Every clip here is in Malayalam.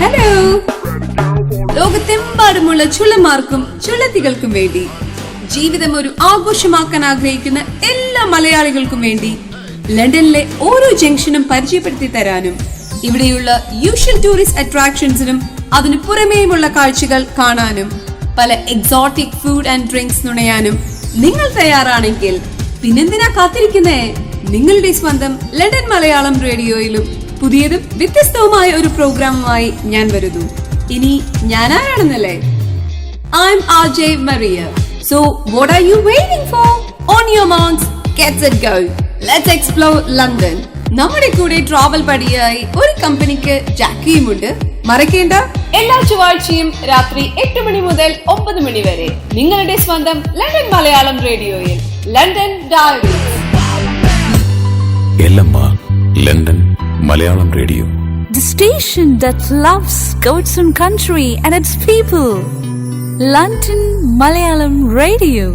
ഹലോ, ലോകത്തെമ്പാടുമുള്ള ചുള്ളമാർക്കും ചുള്ളത്തികൾക്കും വേണ്ടി, ജീവിതം ഒരു ആഘോഷമാക്കാൻ ആഗ്രഹിക്കുന്ന എല്ലാ മലയാളികൾക്കും വേണ്ടി ലണ്ടനിലെ ഓരോ ജംഗ്ഷനും പരിചയപ്പെടുത്തി തരാനും ഇവിടെയുള്ള യൂഷ്വൽ ടൂറിസ്റ്റ് അട്രാക്ഷൻസിനും അതിനു പുറമേയുമുള്ള കാഴ്ചകൾ കാണാനും പല എക്സോട്ടിക് ഫുഡ് ആൻഡ് ഡ്രിങ്ക്സ് നുണയാനും നിങ്ങൾ തയ്യാറാണെങ്കിൽ പിന്നെന്തിനാ കാത്തിരിക്കുന്നേ? നിങ്ങളുടെ സ്വന്തം ലണ്ടൻ മലയാളം റേഡിയോയിലും പുതിയതും വ്യത്യസ്തവുമായ ഒരു പ്രോഗ്രാമുമായി ഞാൻ വരുന്നു. ഇനി ഞാൻ ആരാണെന്നല്ലേ? I'm RJ Maria. So what are you waiting for? On your marks, get set, go. Let's explore London. നമ്മുടെ കൂടെ ട്രാവൽ പടിയായി ഒരു കമ്പനിക്ക് ജാക്കിയുമുണ്ട്. മറക്കേണ്ട, എല്ലാ ചൊവ്വാഴ്ചയും രാത്രി 8 മണി മുതൽ 9 മണി വരെ നിങ്ങളുടെ സ്വന്തം ലണ്ടൻ മലയാളം റേഡിയോയിൽ London diaries. London Malayalam radio, the station that loves God's own country and its people. London Malayalam Radio.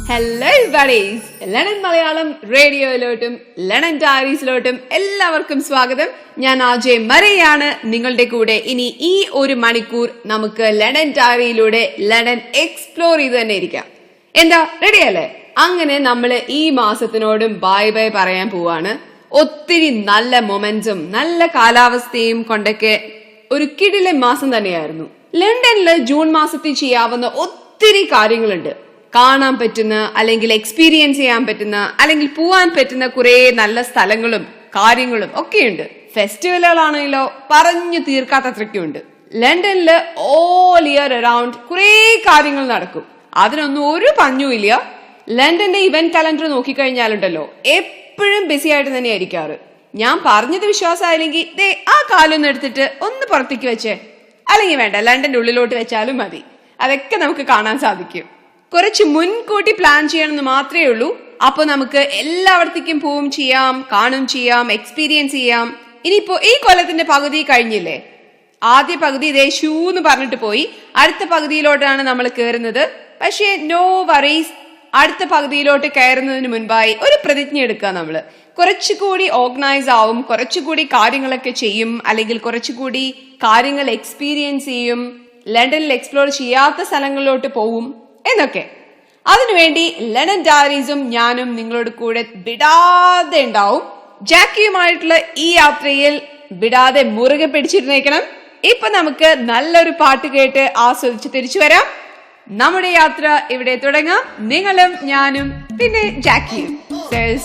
Hello everybodies, London Malayalam റേഡിയോയിലോട്ടും ലണ്ടൻ ഡയറീസിലോട്ടും എല്ലാവർക്കും സ്വാഗതം. ഞാൻ RJ മറിയാണ് നിങ്ങളുടെ കൂടെ. ഇനി ഈ ഒരു മണിക്കൂർ നമുക്ക് ലണ്ടൻ ഡയറിയിലൂടെ ലണ്ടൻ എക്സ്പ്ലോർ ചെയ്ത് തന്നെ ഇരിക്കാം. എന്താ, റെഡിയല്ലേ? അങ്ങനെ നമ്മള് ഈ മാസത്തിനോടും ബൈ ബൈ പറയാൻ പോവാണ്. ഒത്തിരി നല്ല മൊമെന്റ്സും നല്ല കാലാവസ്ഥയും കൊണ്ടൊക്കെ ഒരു കിടിലെ മാസം തന്നെയായിരുന്നു. ലണ്ടനില് ജൂൺ മാസത്തിൽ ചെയ്യാവുന്ന ഒത്തിരി കാര്യങ്ങളുണ്ട്. കാണാൻ പറ്റുന്ന, അല്ലെങ്കിൽ എക്സ്പീരിയൻസ് ചെയ്യാൻ പറ്റുന്ന, അല്ലെങ്കിൽ പോവാൻ പറ്റുന്ന കുറെ നല്ല സ്ഥലങ്ങളും കാര്യങ്ങളും ഒക്കെയുണ്ട്. ഫെസ്റ്റിവലുകളാണെങ്കിലോ പറഞ്ഞു തീർക്കാത്തത്രയ്ക്കുണ്ട്. ലണ്ടനില് ഓൾ ഇയർ അറൌണ്ട് കുറെ കാര്യങ്ങൾ നടക്കും. അതിനൊന്നും ഒരു പഞ്ഞുമില്ല. ലണ്ടന്റെ ഇവന്റ് കലണ്ടർ നോക്കിക്കഴിഞ്ഞാലുണ്ടല്ലോ, എപ്പോഴും ബിസി ആയിട്ട് തന്നെ ആയിരിക്കാറ്. ഞാൻ പറഞ്ഞത് വിശ്വാസമായില്ലെങ്കിൽ ദേ ആ കാലൊന്നും എടുത്തിട്ട് ഒന്ന് പുറത്തേക്ക് വെച്ചേ, അല്ലെങ്കിൽ വേണ്ട ലണ്ടന്റെ ഉള്ളിലോട്ട് വെച്ചാലും മതി. അതൊക്കെ നമുക്ക് കാണാൻ സാധിക്കും. കുറച്ച് മുൻകൂട്ടി പ്ലാൻ ചെയ്യണമെന്ന് മാത്രമേ ഉള്ളൂ. അപ്പൊ നമുക്ക് എല്ലായിടത്തേക്കും പോവും ചെയ്യാം, കാണും ചെയ്യാം, എക്സ്പീരിയൻസ് ചെയ്യാം. ഇനിയിപ്പോ ഈ കൊല്ലത്തിന്റെ പകുതി കഴിഞ്ഞില്ലേ? ആദ്യ പകുതി ഇതേ ഷൂ എന്ന് പറഞ്ഞിട്ട് പോയി. അടുത്ത പകുതിയിലോട്ടാണ് നമ്മൾ കയറുന്നത്. പക്ഷേ നോ വറീസ്, അടുത്ത പകുതിയിലോട്ട് കയറുന്നതിന് മുൻപായി ഒരു പ്രതിജ്ഞ എടുക്കുക. നമ്മള് കുറച്ചുകൂടി ഓർഗനൈസ് ആവും, കുറച്ചുകൂടി കാര്യങ്ങളൊക്കെ ചെയ്യും, അല്ലെങ്കിൽ കുറച്ചുകൂടി കാര്യങ്ങൾ എക്സ്പീരിയൻസ് ചെയ്യും, ലണ്ടനിൽ എക്സ്പ്ലോർ ചെയ്യാത്ത സ്ഥലങ്ങളിലോട്ട് പോവും എന്നൊക്കെ. അതിനുവേണ്ടി ലണ്ടൻ ഡയറീസും ഞാനും നിങ്ങളോട് കൂടെ വിടാതെ ഉണ്ടാവും. ജാക്കിയുമായിട്ടുള്ള ഈ യാത്രയിൽ വിടാതെ മുറുകെ പിടിച്ചിരുന്നേക്കണം. ഇപ്പൊ നമുക്ക് നല്ലൊരു പാട്ട് കേട്ട് ആസ്വദിച്ച് തിരിച്ചു വരാം. നമ്മുടെ യാത്ര ഇവിടെ തുടങ്ങാം. നിങ്ങളും ഞാനും പിന്നെ ജാക്കിയും.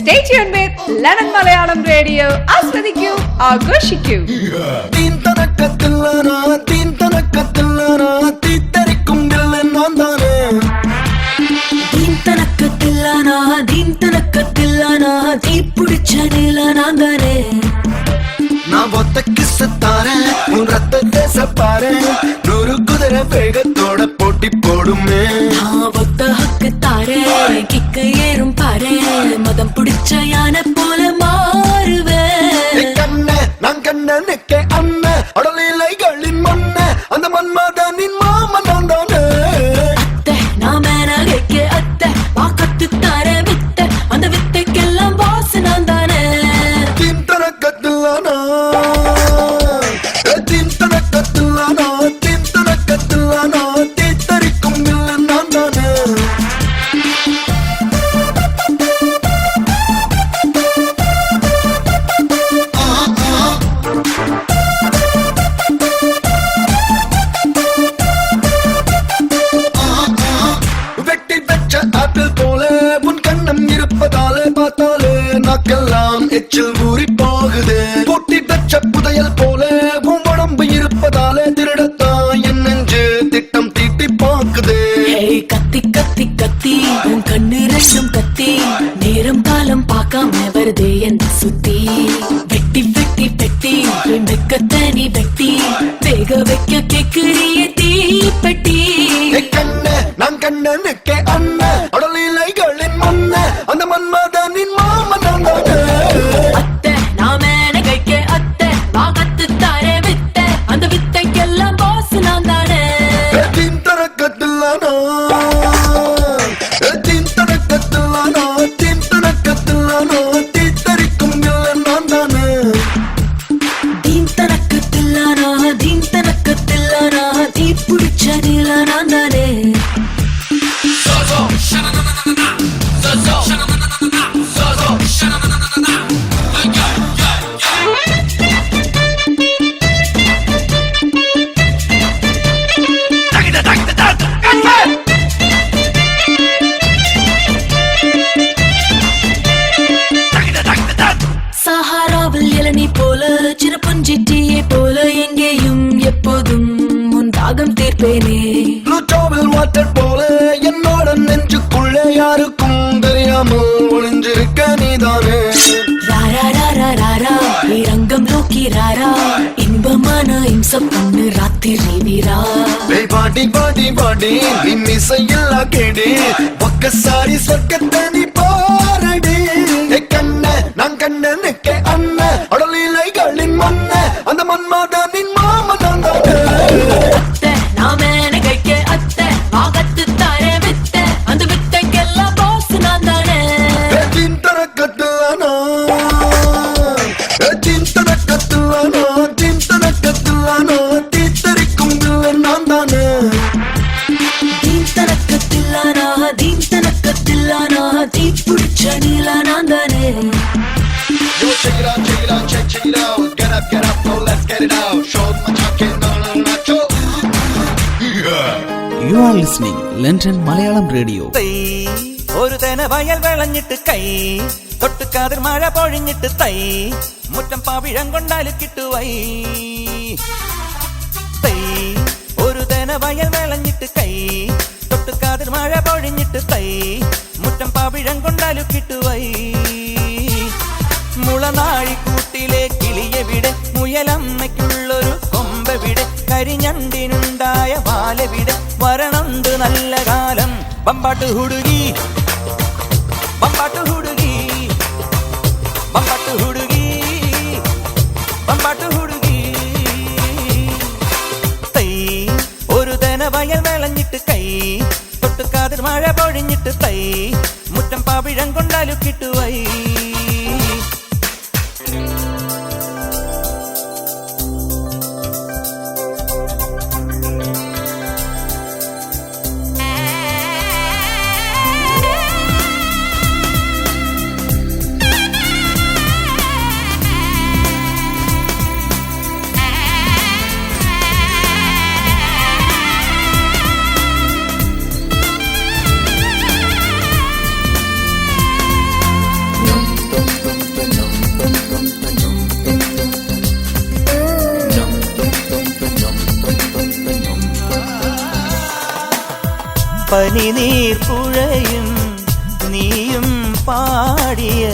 Stay tuned with London Malayalam Radio. ആസ്വദിക്കൂ, ആഘോഷിക്കൂ. குதிரை வேகத்தோட போட்டி போடுமே, கிக்கு ஏறும் பாரு, மதம் பிடிச்ச யானை போல மாறுவேன். கண்ண நான் கண்ணனுக்கே அண்ணன், அடலிலைகளின் மண்ண, அந்த மன்மதனின் மாமன் நான் தானே. அத்தை நான் மேனகைக்கு அத்தை, வாக்கத்து தார வித்த, அந்த வித்தைக்கெல்லாம் பாசு நான் தானே. தீம் தனக்கத்தில்லானா, தீம் தனக்கத்தில்லானா, தீம் தனக்கத்தில்லானா, தீத்தரிக்கும் இல்லை நான் தானே. நாக்கெல்லாம் எச்சில் ஊறி போகுது. பொட்டி தச்ச புதையல் போல உன் உடம்பு இருப்பதாலே திருடத்தான் என் நெஞ்சு திட்டம் தீட்டி பாக்குது. கத்தி கத்தி கத்தி உன் கண்ணு ரெண்டும் கத்தி, நேரம் காலம் பார்க்காம வருதே என் சுத்தி. வெட்டி வெட்டி வெட்டி வெக்கத்தனி வெட்டி, வேக வைக்க கேக்குறிய தீப்பெட்டி. கண்ண நான் கண்ணனுக்கே அண்ணன், அடலிலைகளின் மண்ண, அந்த மன்மதனின் மாமன் நான் தானே. அத்தை நான் மேனகைக்கு அத்தை, வாகத்து தார வித்த, அந்த வித்தைக்கெல்லாம் பாஸ் நான் தானே. தீம் தனக்கத்தில்லானா, தீம் தனக்கத்தில்லானா, தீம் தனக்கத்தில்லானா, தீத்தரிக்கும் இல்லை நான் தானே. சின்ன பொஞ்சிட்டியை போல எங்கேயும் எப்போதும் உன் தாகம் தீர்ப்பேனே. லுச்சாவில் வாட்டர் போல என்னோட நெஞ்சுக்குள்ளே யாருக்கும் தெரியாமல் ஒளிஞ்சிருக்க நீதானே. ராரா ராரா ராரா நீ ரங்கம் நோக்கி ராரா இன்பமான இம்சம் பொண்ணு ராத்திரி வீரா. பாடி பாடி பாடி நீ மிசையில்லா கேடி ஒக்கசாரி சொர்க்கத்தை நீ பாரடி. கண்ண நான் கண்ணனுக்கே அண்ண அடலிலைகளின் மண்ண அந்த மன்மதனின் மாமன் அத்தை நாம கைக்க அத்தை ஆகத்து தார வித்த அந்த வித்தைக்கெல்லாம் பாஸ் நான் தானே. சிந்தன கத்துலானா தீத்தரிக்கும் நான் தானே. தீந்தனக்கத்தில்லானா தீ பிடிச்ச நீலா நான் தானே. Check it out, check it out, check it out. Get up, oh, let's get it out. Show my talking, nacho. You are listening London Malayalam Radio. ഒരു തേന വയൽ വിളഞ്ഞിട്ട് കൈ തൊട്ടുകാതിർ മഴ പൊഴിഞ്ഞിട്ട് തൈ മുറ്റം പാവിഴം കൊണ്ടാലും കിട്ടുവൈ. തൈ ഒരു തേന വയൽ വിളഞ്ഞിട്ട് കൈ തൊട്ടുകാതിർ മഴ പൊഴിഞ്ഞിട്ട് തൈ മുറ്റം പാവിഴം കൊണ്ടാലും കിട്ടുവൈ. മുളനാഴിക്കൂട്ടിലെ കിളിയെവിടെ മുയലമ്മയ്ക്കുള്ളൊരു കൊമ്പെവിടെ കരിഞ്ഞണ്ടിനുണ്ടായ വാലെവിടെ വരണുണ്ട് നല്ല കാലം. ബമ്പാട്ട് ഹുടുകി ബമ്പാട്ട് ഹുടുകി ബമ്പാട്ട് ഹുടുകി ബമ്പാട്ട് ഹുടുകി. തൈ ഒരു തേന വയൽ വിളഞ്ഞിട്ട് കൈ തൊട്ടുകാതിർ മഴ പൊഴിഞ്ഞിട്ട് തൈ മുറ്റം പാവിഴം കൊണ്ടാലും കിട്ടുവൈ. പനിനീർ പുഴയും നീയും പാടിയ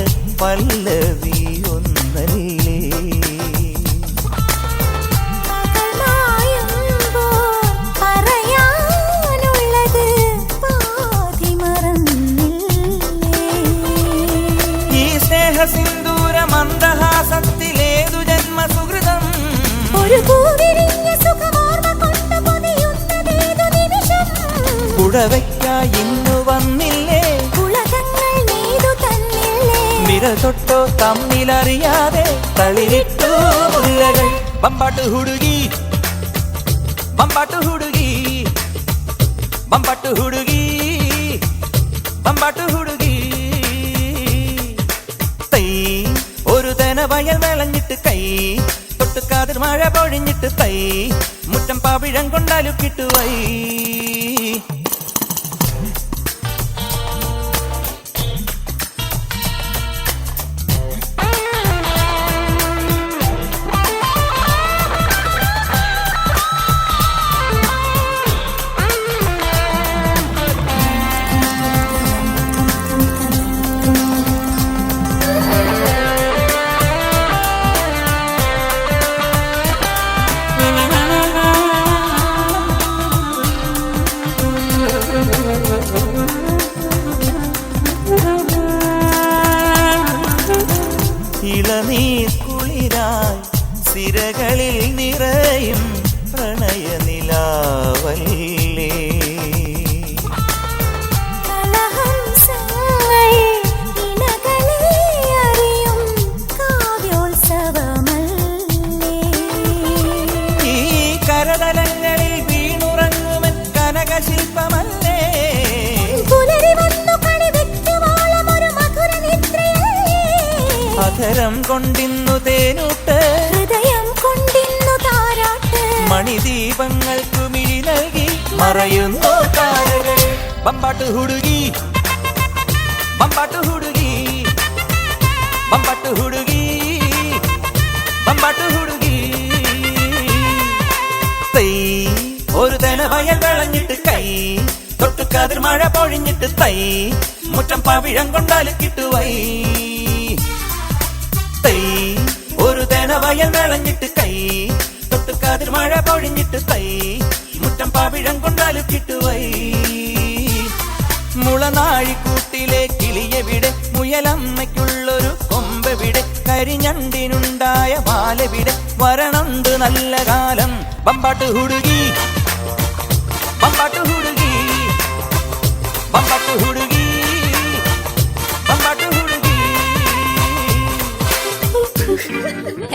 പല്ലവി ഒന്നല്ലേ. ഈ സ്നേഹസിന്ദൂര മന്ദഹാസത്തിലേതു ജന്മസുഹൃതം ഒരു പൂവിരിഞ്ഞ സുഖമോർമ്മ കൊണ്ട് പൊതിയുന്നതേതു നിമിഷം. പുഴവയ്ക്കായി ഇന്നു വന്നില്ലേ ഉലകങ്ങൾ നെയ്തു തന്നില്ലേ. വിരൽ തൊട്ടോ തമ്മിലറിയാതെ തളിരിട്ടു മുല്ലകൾ. ബമ്പാട്ട് ഹുടുകി ബമ്പാട്ട് ഹുടുകി ബമ്പാട്ട് ഹുടുകി ബമ്പാട്ട് ഹുടുകി. തൈ ഒരു തേന വയൽ വിളഞ്ഞിട്ട് കൈ തൊട്ടുകാതിർ മഴ പൊഴിഞ്ഞിട്ട് തൈ മുറ്റം പാവിഴം കൊണ്ടാലും കിട്ടുവൈ. ഇളനീർ കുളിരായി സിരകളിൽ നിറയും പ്രണയനിലാവല്ലേ. ഈ കരതലങ്ങളിൽ വീണുറങ്ങുമൻ കനകശില്പമല്ലേ. അധരം കൊണ്ടിന്നു തേനൂട്ട് ഹൃദയം കൊണ്ടിന്നു താരാട്ട്. മണിദീപങ്ങൾക്കു മിഴി നൽകി മറയുന്നു താരകൾ. ബമ്പാട്ട് ഹുടുകി ബമ്പാട്ട് ഹുടുകി ബമ്പാട്ട് ഹുടുകി ബമ്പാട്ട് കൈ തൊട്ടുകാതിൽ മഴ പൊഴിഞ്ഞിട്ട് തൈ മുറ്റം പവിഴം കൊണ്ടാല് കിട്ടുവൈ തൈ ഒരു തേന വയൽ വിളഞ്ഞിട്ട് കൈ തൊട്ടുകാതിൽ മഴ പൊഴിഞ്ഞിട്ട് തൈ മുറ്റം പവിഴം കൊണ്ടാല് കിട്ടുവൈ മുളനാഴിക്കൂട്ടിലെ കിളിയെവിടെ മുയലമ്മയ്ക്കുള്ളൊരു കൊമ്പെവിടെ കരിഞ്ഞണ്ടിനുണ്ടായ മാലവിടെ വരണുണ്ട് നല്ല കാലം ബമ്പാട്ട് ഹുടുകി ബമ്പാട്ട് ഹുടുകി ബമ്പാട്ട് ഹുടുകി ബമ്പാട്ട് ഹുടുകി.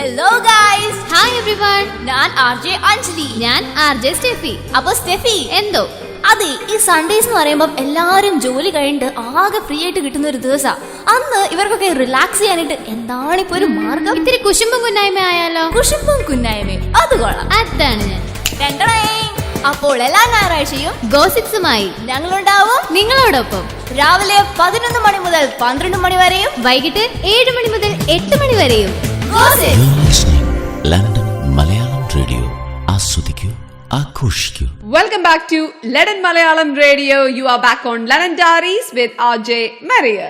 Hello guys, hi everyone. ഞാൻ ആർജെ അഞ്ജലി. ഞാൻ ആർജെ സ്റ്റെഫി. അപ്പൊ സ്റ്റെഫി എന്തോ അതെ, ഈ സൺഡേസ് എന്ന് പറയുമ്പോൾ എല്ലാരും ജോലി കഴിഞ്ഞിട്ട് ആകെ ഫ്രീ ആയിട്ട് കിട്ടുന്ന ഒരു ദിവസം. അന്ന് ഇവർക്കൊക്കെ റിലാക്സ് ചെയ്യാനായിട്ട് എന്താണ് ഇപ്പൊ ഒരു മാർഗം? ഇത്തിരി കുശുമ്പും കുന്നായ്മ ആയാലോ? കുശുമ്പും കുന്നായ്മയും അത് കൊള്ളാം. അതാണ് ഞാൻ. അപ്പോൾ എല്ലാ ഞായറാഴ്ചയും ഗോസിപ്സുമായി ഞങ്ങളുണ്ടാവും നിങ്ങളോടൊപ്പം. രാവിലെ 11 മണി മുതൽ 12 മണി വരെയും വൈകിട്ട് 7 മണി മുതൽ 8 മണി വരെയും. London Malayalam Radio. ആസ്വദിക്കൂ, ആഘോഷിക്കൂ. Welcome back to London Malayalam Radio. You are back on London Diaries with RJ Maria.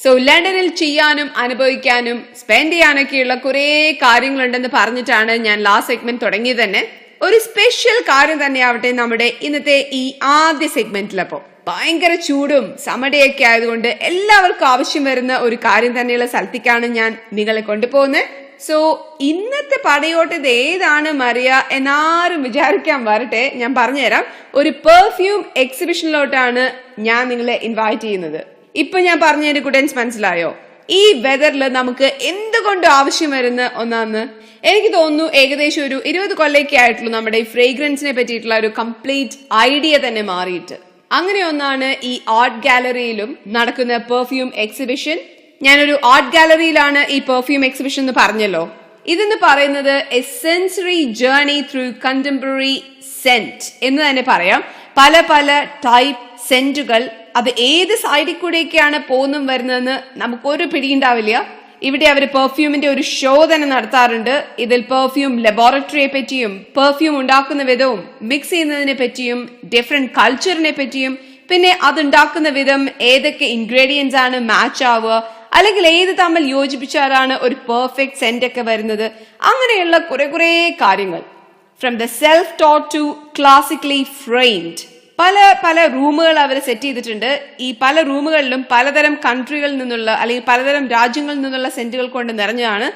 So ലണ്ടനിൽ ചെയ്യാനും അനുഭവിക്കാനും സ്പെൻഡ് ചെയ്യാനൊക്കെയുള്ള കുറേ കാര്യങ്ങളുണ്ടെന്ന് പറഞ്ഞിട്ടാണ് ഞാൻ ലാസ്റ്റ് സെഗ്മെന്റ് തുടങ്ങിയത് തന്നെ. ഒരു സ്പെഷ്യൽ കാര്യം തന്നെയാവട്ടെ നമ്മുടെ ഇന്നത്തെ ഈ ആദ്യ സെഗ്മെന്റിലപ്പോ. ഭയങ്കര ചൂടും സമടയൊക്കെ ആയതുകൊണ്ട് എല്ലാവർക്കും ആവശ്യം വരുന്ന ഒരു കാര്യം തന്നെയുള്ള സ്ഥലത്തേക്കാണ് ഞാൻ നിങ്ങളെ കൊണ്ടുപോകുന്നത്. സോ ഇന്നത്തെ പടയോട്ടത് ഏതാണ് മറിയ എന്നാരും വിചാരിക്കാൻ വരട്ടെ, ഞാൻ പറഞ്ഞുതരാം. ഒരു പെർഫ്യൂം എക്സിബിഷനിലോട്ടാണ് ഞാൻ നിങ്ങളെ ഇൻവൈറ്റ് ചെയ്യുന്നത്. ഇപ്പൊ ഞാൻ പറഞ്ഞതിന്റെ കുട്ടൻസ് മനസ്സിലായോ? ഈ വെതറിൽ നമുക്ക് എന്തുകൊണ്ട് ആവശ്യം വരുന്ന ഒന്നാന്ന് എനിക്ക് തോന്നുന്നു. ഏകദേശം ഒരു 20 കൊല്ലമൊക്കെ ആയിട്ടുള്ളൂ നമ്മുടെ ഈ ഫ്രേഗ്രൻസിനെ പറ്റിയിട്ടുള്ള ഒരു കംപ്ലീറ്റ് ഐഡിയ തന്നെ മാറിയിട്ട്. അങ്ങനെ ഒന്നാണ് ഈ ആർട്ട് ഗാലറിയിലും നടക്കുന്ന പെർഫ്യൂം എക്സിബിഷൻ. ഞാനൊരു ആർട്ട് ഗാലറിയിലാണ് ഈ പെർഫ്യൂം എക്സിബിഷൻ എന്ന് പറഞ്ഞല്ലോ. ഇതെന്ന് പറയുന്നത് A sensory journey through contemporary saint എന്ന് തന്നെ പറയാം. പല പല ടൈപ്പ് സെന്റുകൾ, അത് ഏത് സൈഡിൽ കൂടെയൊക്കെയാണ് പോകുന്നതും വരുന്നതെന്ന് നമുക്കൊരു പിടിയുണ്ടാവില്ല. ഇവിടെ അവർ പെർഫ്യൂമിന്റെ ഒരു ഷോ തന്നെ നടത്താറുണ്ട്. ഇതിൽ പെർഫ്യൂം ലബോറട്ടറിയെ പറ്റിയും പെർഫ്യൂം ഉണ്ടാക്കുന്ന വിധവും മിക്സ് ചെയ്യുന്നതിനെ പറ്റിയും ഡിഫറെന്റ് കൾച്ചറിനെ പറ്റിയും പിന്നെ അതുണ്ടാക്കുന്ന വിധം ഏതൊക്കെ ഇൻഗ്രീഡിയൻസ് ആണ് മാച്ച് ആവുക, അല്ലെങ്കിൽ ഏത് തമ്മിൽ യോജിപ്പിച്ചാലാണ് ഒരു പെർഫെക്റ്റ് സെന്റ് ഒക്കെ വരുന്നത്, അങ്ങനെയുള്ള കുറെ കാര്യങ്ങൾ. From the self taught to classically framed പല പല റൂമുകൾ അവർ സെറ്റ് ചെയ്തിട്ടുണ്ട്. ഈ പല റൂമുകളിലും പലതരം കൺട്രികളിൽ നിന്നുള്ള അല്ലെങ്കിൽ പലതരം രാജ്യങ്ങളിൽ നിന്നുള്ള സെന്റുകൾ കൊണ്ട് നിറഞ്ഞതാണ്.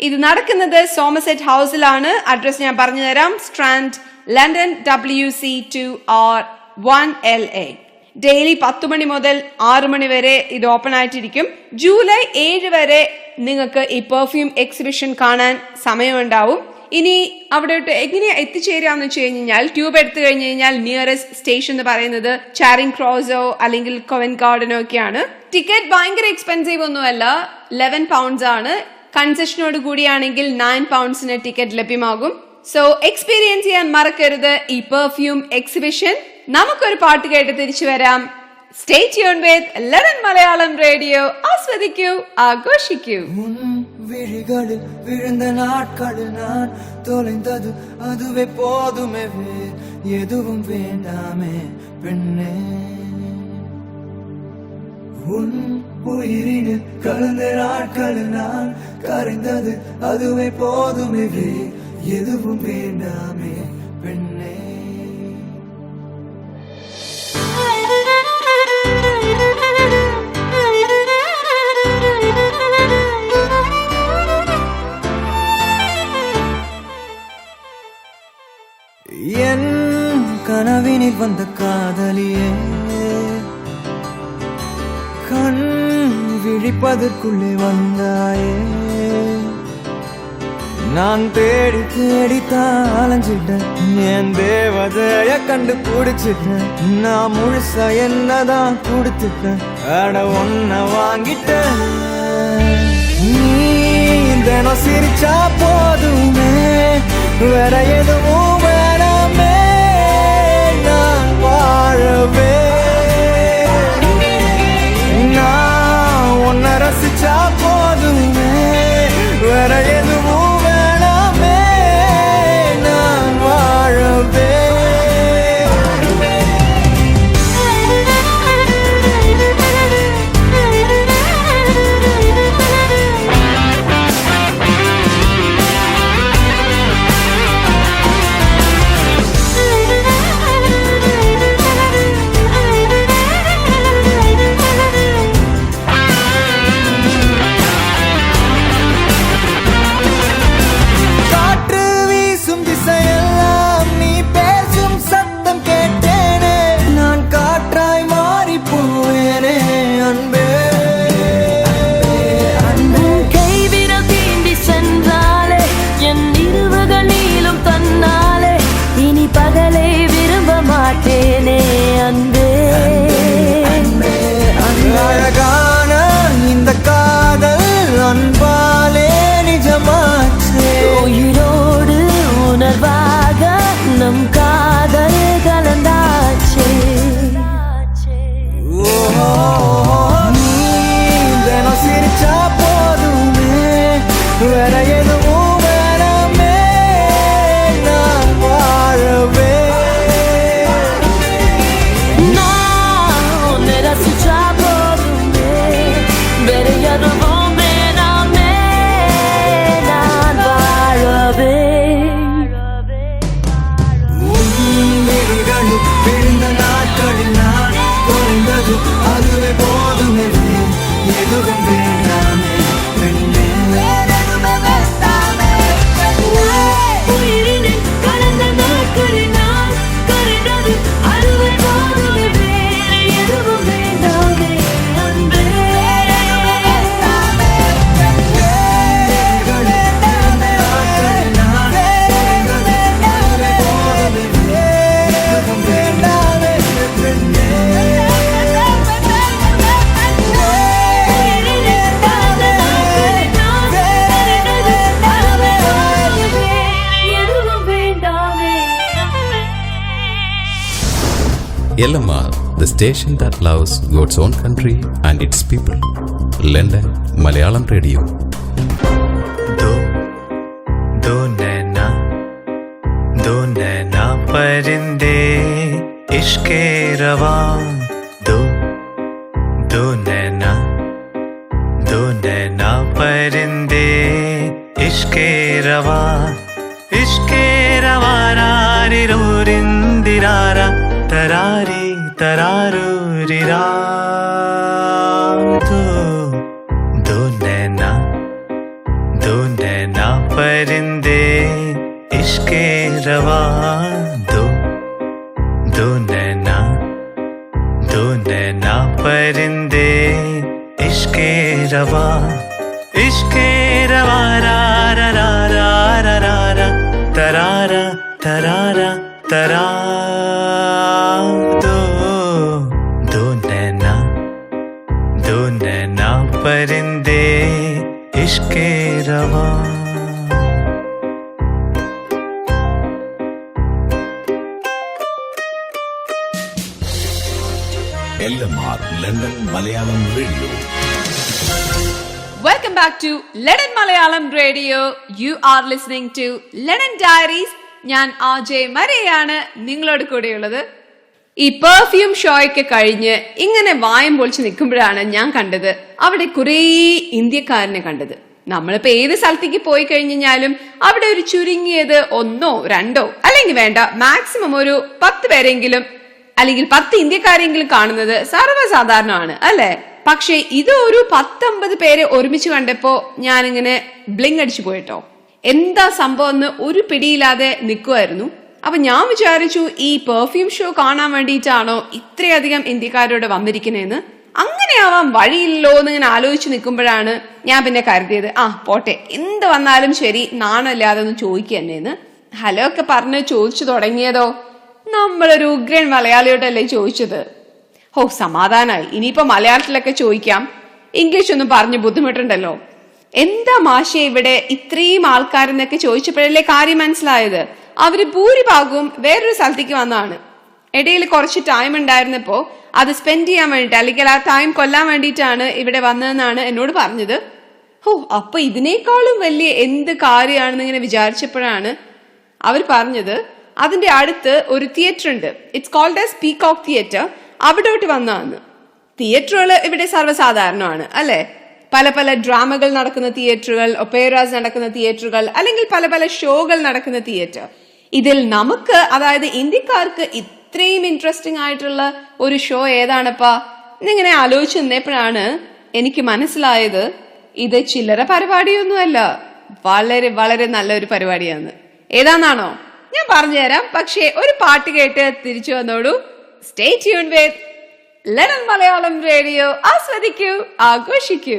ഇത് നടക്കുന്നത് സോമർസെറ്റ് ഹൗസിലാണ്. അഡ്രസ് ഞാൻ പറഞ്ഞു തരാം. Strand, London, WC2R1LA. ഡെയിലി 10 മണി മുതൽ 6 മണി വരെ ഇത് ഓപ്പൺ ആയിട്ടിരിക്കും. ജൂലൈ 7 വരെ നിങ്ങൾക്ക് ഈ പെർഫ്യൂം എക്സിബിഷൻ കാണാൻ സമയമുണ്ടാവും. ഇനി അവിടോട്ട് എങ്ങനെയാ എത്തിച്ചേരാന്ന് വെച്ച് കഴിഞ്ഞാൽ ട്യൂബ് എടുത്തു കഴിഞ്ഞു കഴിഞ്ഞാൽ നിയറസ്റ്റ് സ്റ്റേഷൻ എന്ന് പറയുന്നത് ചാരിങ് ക്രോസോ അല്ലെങ്കിൽ കോവന്റ് ഗാർഡനോ ഒക്കെയാണ്. ടിക്കറ്റ് ഭയങ്കര എക്സ്പെൻസീവ് ഒന്നുമല്ല, £11 ആണ്. കൺസെഷനോട് കൂടിയാണെങ്കിൽ £9 ടിക്കറ്റ് ലഭ്യമാകും. സോ എക്സ്പീരിയൻസ് ചെയ്യാൻ മറക്കരുത് ഈ പെർഫ്യൂം എക്സിബിഷൻ. നമുക്കൊരു പാട്ട് കേട്ട് തിരിച്ചു വരാം. Stay tuned with London Malayalam Radio. ആസ്വദിക്കൂ, ആഘോഷിക്കൂ. விழிகளில் விழுந்த நாட்களில் நான் தொலைந்தது அதுவே போதுமே, எதுவும் வேண்டாமே பெண்ணே. உன் உயிரினில் கலந்த நாட்களில் நான் கரைந்தது அதுவே போதுமே, எதுவும் வேண்டாமே பெண்ணே. என் கனவினில் வந்த காதலியே, கண் விழிப்பதற்குள்ளே வந்தாயே. நான் தேடி தேடித்தான் அலைஞ்சிட்டேன், என் தேவதைய கண்டுபிடிச்சிட்டேன். நான் முழுசா என்னதான் கொடுத்துட்டேன், அட ஒன்ன வாங்கிட்டேன். நீ தினம் சிரிச்சா போதுமே, வேற எதுவும் வேணாமே, நான் வாழவே. நான் உன்னை ரசிச்சா போதுமே, வேற எதுவும் வேணாமே, நான் வாழவே. LMR, the station that loves God's own country and its people. London Malayalam Radio. दो नैना परिंदे इश्के रवा दो नैना परिंदे इश्के रवा रारी रोरिंदिरारा तरारी तरारू रिरा दो नैना परिंदे इश्के रवा दो नैना परिंदे इश्के रवा रा रा रा रा रा रा रा तरारा तरारा तरा दो नैना परिंदे इश्के रवा. LMR London Malayalam Radio. Welcome back to London Malayalam Radio. You are listening to London Diaries. ഞാൻ RJ മരിയാണ് നിങ്ങളോട് കൂടെയുള്ളത്. ഈ പെർഫ്യൂം ഷോയൊക്കെ കഴിഞ്ഞ് ഇങ്ങനെ വായം പൊളിച്ച് നിൽക്കുമ്പോഴാണ് ഞാൻ കണ്ടത് അവിടെ കുറേ ഇന്ത്യക്കാരനെ കണ്ടത്. നമ്മളിപ്പോ ഏത് സ്ഥലത്തേക്ക് പോയി കഴിഞ്ഞാലും അവിടെ ഒരു ചുരുങ്ങിയത് 1 or 2 അല്ലെങ്കിൽ വേണ്ട മാക്സിമം ഒരു 10 പേരെങ്കിലും അല്ലെങ്കിൽ 10 ഇന്ത്യക്കാരെങ്കിലും കാണുന്നത് സർവ്വസാധാരണമാണ് അല്ലെ. പക്ഷെ ഇത് ഒരു 10-50 പേരെ ഒരുമിച്ച് കണ്ടപ്പോ ഞാനിങ്ങനെ ബ്ലിങ് അടിച്ചു പോയിട്ടോ. എന്താ സംഭവം എന്ന് ഒരു പിടിയില്ലാതെ നിൽക്കുമായിരുന്നു. അപ്പൊ ഞാൻ വിചാരിച്ചു ഈ പെർഫ്യൂം ഷോ കാണാൻ വേണ്ടിയിട്ടാണോ ഇത്രയധികം ഇന്ത്യക്കാരോട് വന്നിരിക്കുന്നതെന്ന്. അങ്ങനെയാവാൻ വഴിയില്ലോ എന്ന് ഇങ്ങനെ ആലോചിച്ച് നിൽക്കുമ്പോഴാണ് ഞാൻ പിന്നെ കരുതിയത് പോട്ടെ, എന്ത് വന്നാലും ശരി നാണല്ലാതെ ഒന്ന് ചോദിക്കുക തന്നെയെന്ന്. ഹലോ ഒക്കെ പറഞ്ഞ് ചോദിച്ചു തുടങ്ങിയതോ നമ്മളൊരു ഉഗ്രൻ മലയാളിയോടല്ലേ ചോദിച്ചത്. സമാധാനായി. ഇനിയിപ്പോ മലയാളത്തിലൊക്കെ ചോദിക്കാം, ഇംഗ്ലീഷ് ഒന്നും പറഞ്ഞ് ബുദ്ധിമുട്ടുണ്ടല്ലോ. എന്താ മാഷെ ഇവിടെ ഇത്രയും ആൾക്കാരെന്നൊക്കെ ചോദിച്ചപ്പോഴല്ലേ കാര്യം മനസ്സിലായത്. അവര് ഭൂരിഭാഗവും വേറൊരു സ്ഥലത്തേക്ക് വന്നതാണ്. ഇടയിൽ കുറച്ച് ടൈം ഉണ്ടായിരുന്നപ്പോ അത് സ്പെൻഡ് ചെയ്യാൻ വേണ്ടിട്ട് അല്ലെങ്കിൽ ആ ടൈം കൊല്ലാൻ വേണ്ടിയിട്ടാണ് ഇവിടെ വന്നതെന്നാണ് എന്നോട് പറഞ്ഞത്. അപ്പൊ ഇതിനേക്കാളും വലിയ എന്ത് കാര്യമാണെന്ന് ഇങ്ങനെ വിചാരിച്ചപ്പോഴാണ് അവർ പറഞ്ഞത് അതിന്റെ അടുത്ത് ഒരു തിയേറ്റർ ഉണ്ട്. It's called as Peacock Theatre. അവിടോട്ട് വന്നതാണ്. തിയേറ്ററുകൾ ഇവിടെ സർവ്വസാധാരണമാണ് അല്ലെ. പല പല ഡ്രാമകൾ നടക്കുന്ന തിയേറ്ററുകൾ, ഒപ്പേറാസ് നടക്കുന്ന തിയേറ്ററുകൾ, അല്ലെങ്കിൽ പല പല ഷോകൾ നടക്കുന്ന തിയേറ്റർ. ഇതിൽ നമുക്ക്, അതായത് ഇന്ത്യക്കാർക്ക് ഇത്രയും ഇൻട്രസ്റ്റിംഗ് ആയിട്ടുള്ള ഒരു ഷോ ഏതാണപ്പാ എന്നിങ്ങനെ ആലോചിച്ച് നിന്നപ്പോഴാണ് എനിക്ക് മനസ്സിലായത് ഇത് ചില്ലറ പരിപാടിയൊന്നുമല്ല, വളരെ വളരെ നല്ലൊരു പരിപാടിയാണ്. ഏതാണെന്നാണോ ഞാൻ പറഞ്ഞുതരാം. പക്ഷേ ഒരു പാട്ട് കേട്ട് തിരിച്ചു വന്നോളൂ. സ്റ്റേ ട്യൂൺ വിത്ത് ലണ്ടൻ മലയാളം റേഡിയോ. ആസ്വദിക്കൂ, ആഘോഷിക്കൂ.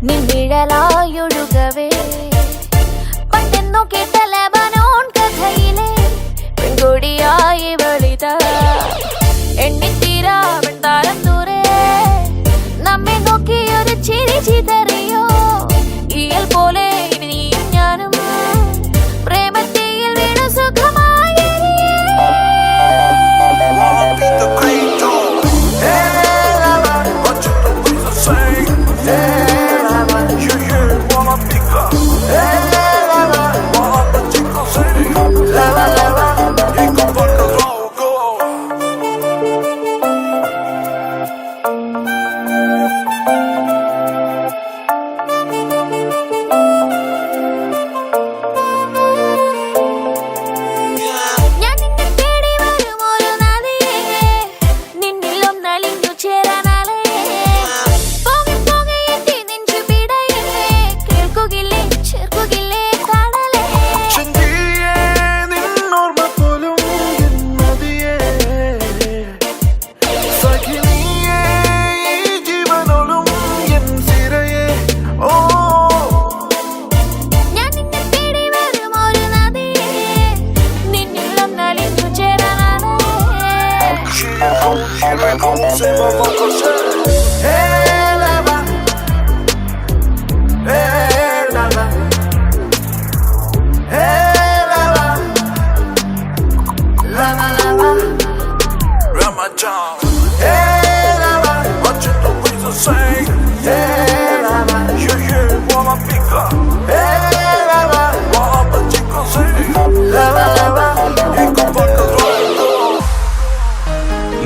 നിന്നിഴലായൊഴുകവേ പണ്ടെന്നോ കേട്ട ലെബനോൺ കഥയിലെ പെൺകൊടിയായി വെളിത എണ്ണിത്തീരാവൻ താരം ദൂരെ നമ്മെ നോക്കിയൊരു ചിരി ചിതറിയോ ഈയൽ പോലെ ഇനി നീയും ഞാനും പ്രേമത്തീയിൽ വീണു സുഖമായി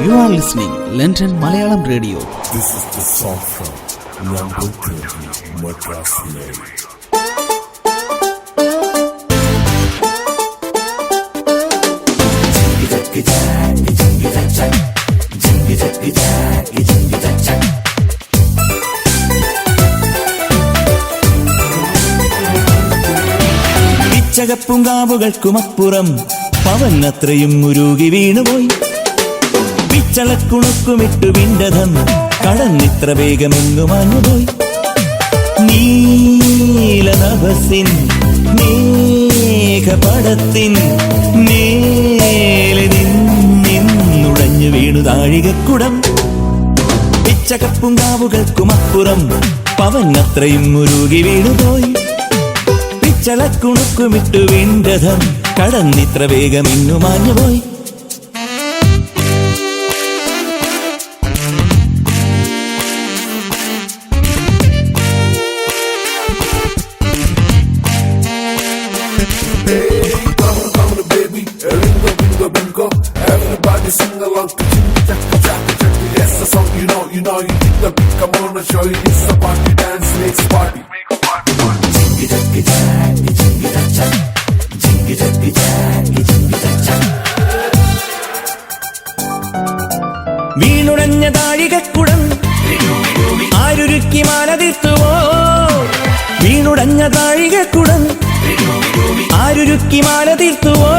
You are listening London Malayalam Radio. This is the song from number 20 Madras Mail. പിച്ചകപ്പുങ്കാവുകൾക്കുമപ്പുറം പവനത്രയും ഉരുകി വീണുപോയി. പിച്ചളക്കുണുക്കുമിട്ടു വിണ്ടതം കടന്നിത്ര വേഗമെങ്ങു മാഞ്ഞുപോയി. നീലനഭസിൻ മേഘപടത്തിൻ മേലെ നിന്നുടഞ്ഞു വീണു താഴികക്കുടം. പിച്ചകപ്പുങ്കാവുകൾക്കുമപ്പുറം പവനത്രയും ഉരുകി വീണുപോയി. പിച്ചളക്കുണുക്കുമിട്ടു വിണ്ടതം കടന്നിത്ര വേഗമെങ്ങു മാഞ്ഞുപോയി. Everybody sing along to Yes, the song you know, you think the beat, come on and show you it's a party, dance makes party. വീണുടഞ്ഞ താഴികക്കുടം ആരുരുക്കി മാലതീർത്തുവോ. വീണുടഞ്ഞ താഴികക്കുടം ആരുരുക്കി മാലതീർത്തുവോ.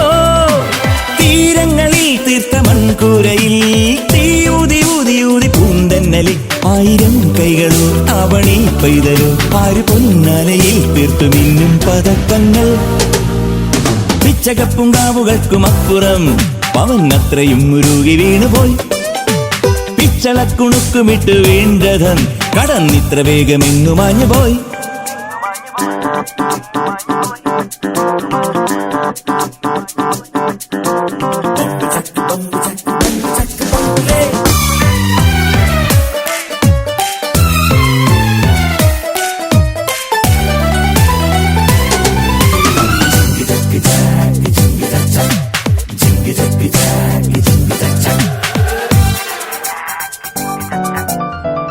തീരങ്ങളിൽ തീർത്ത മൺകൂരയിൽ തീയൂതി ഊതി ഊതി പൂന്തന്നലിൽ ആയിരം കൈകളോ അവണി പെയ്തലോ ആര് പൊന്നാലയിൽ തീർത്തു മിന്നും പതക്കങ്ങൾ. പിച്ചകപ്പുങ്കാവുകൾക്കുമപ്പുറം പവനത്രയും ഉരുകി വീണുപോയി. പിച്ചളക്കുണുക്കുമിട്ട് വീണ്ടതം കടന്നിത്ര വേഗമെങ്ങു മാഞ്ഞുപോയി.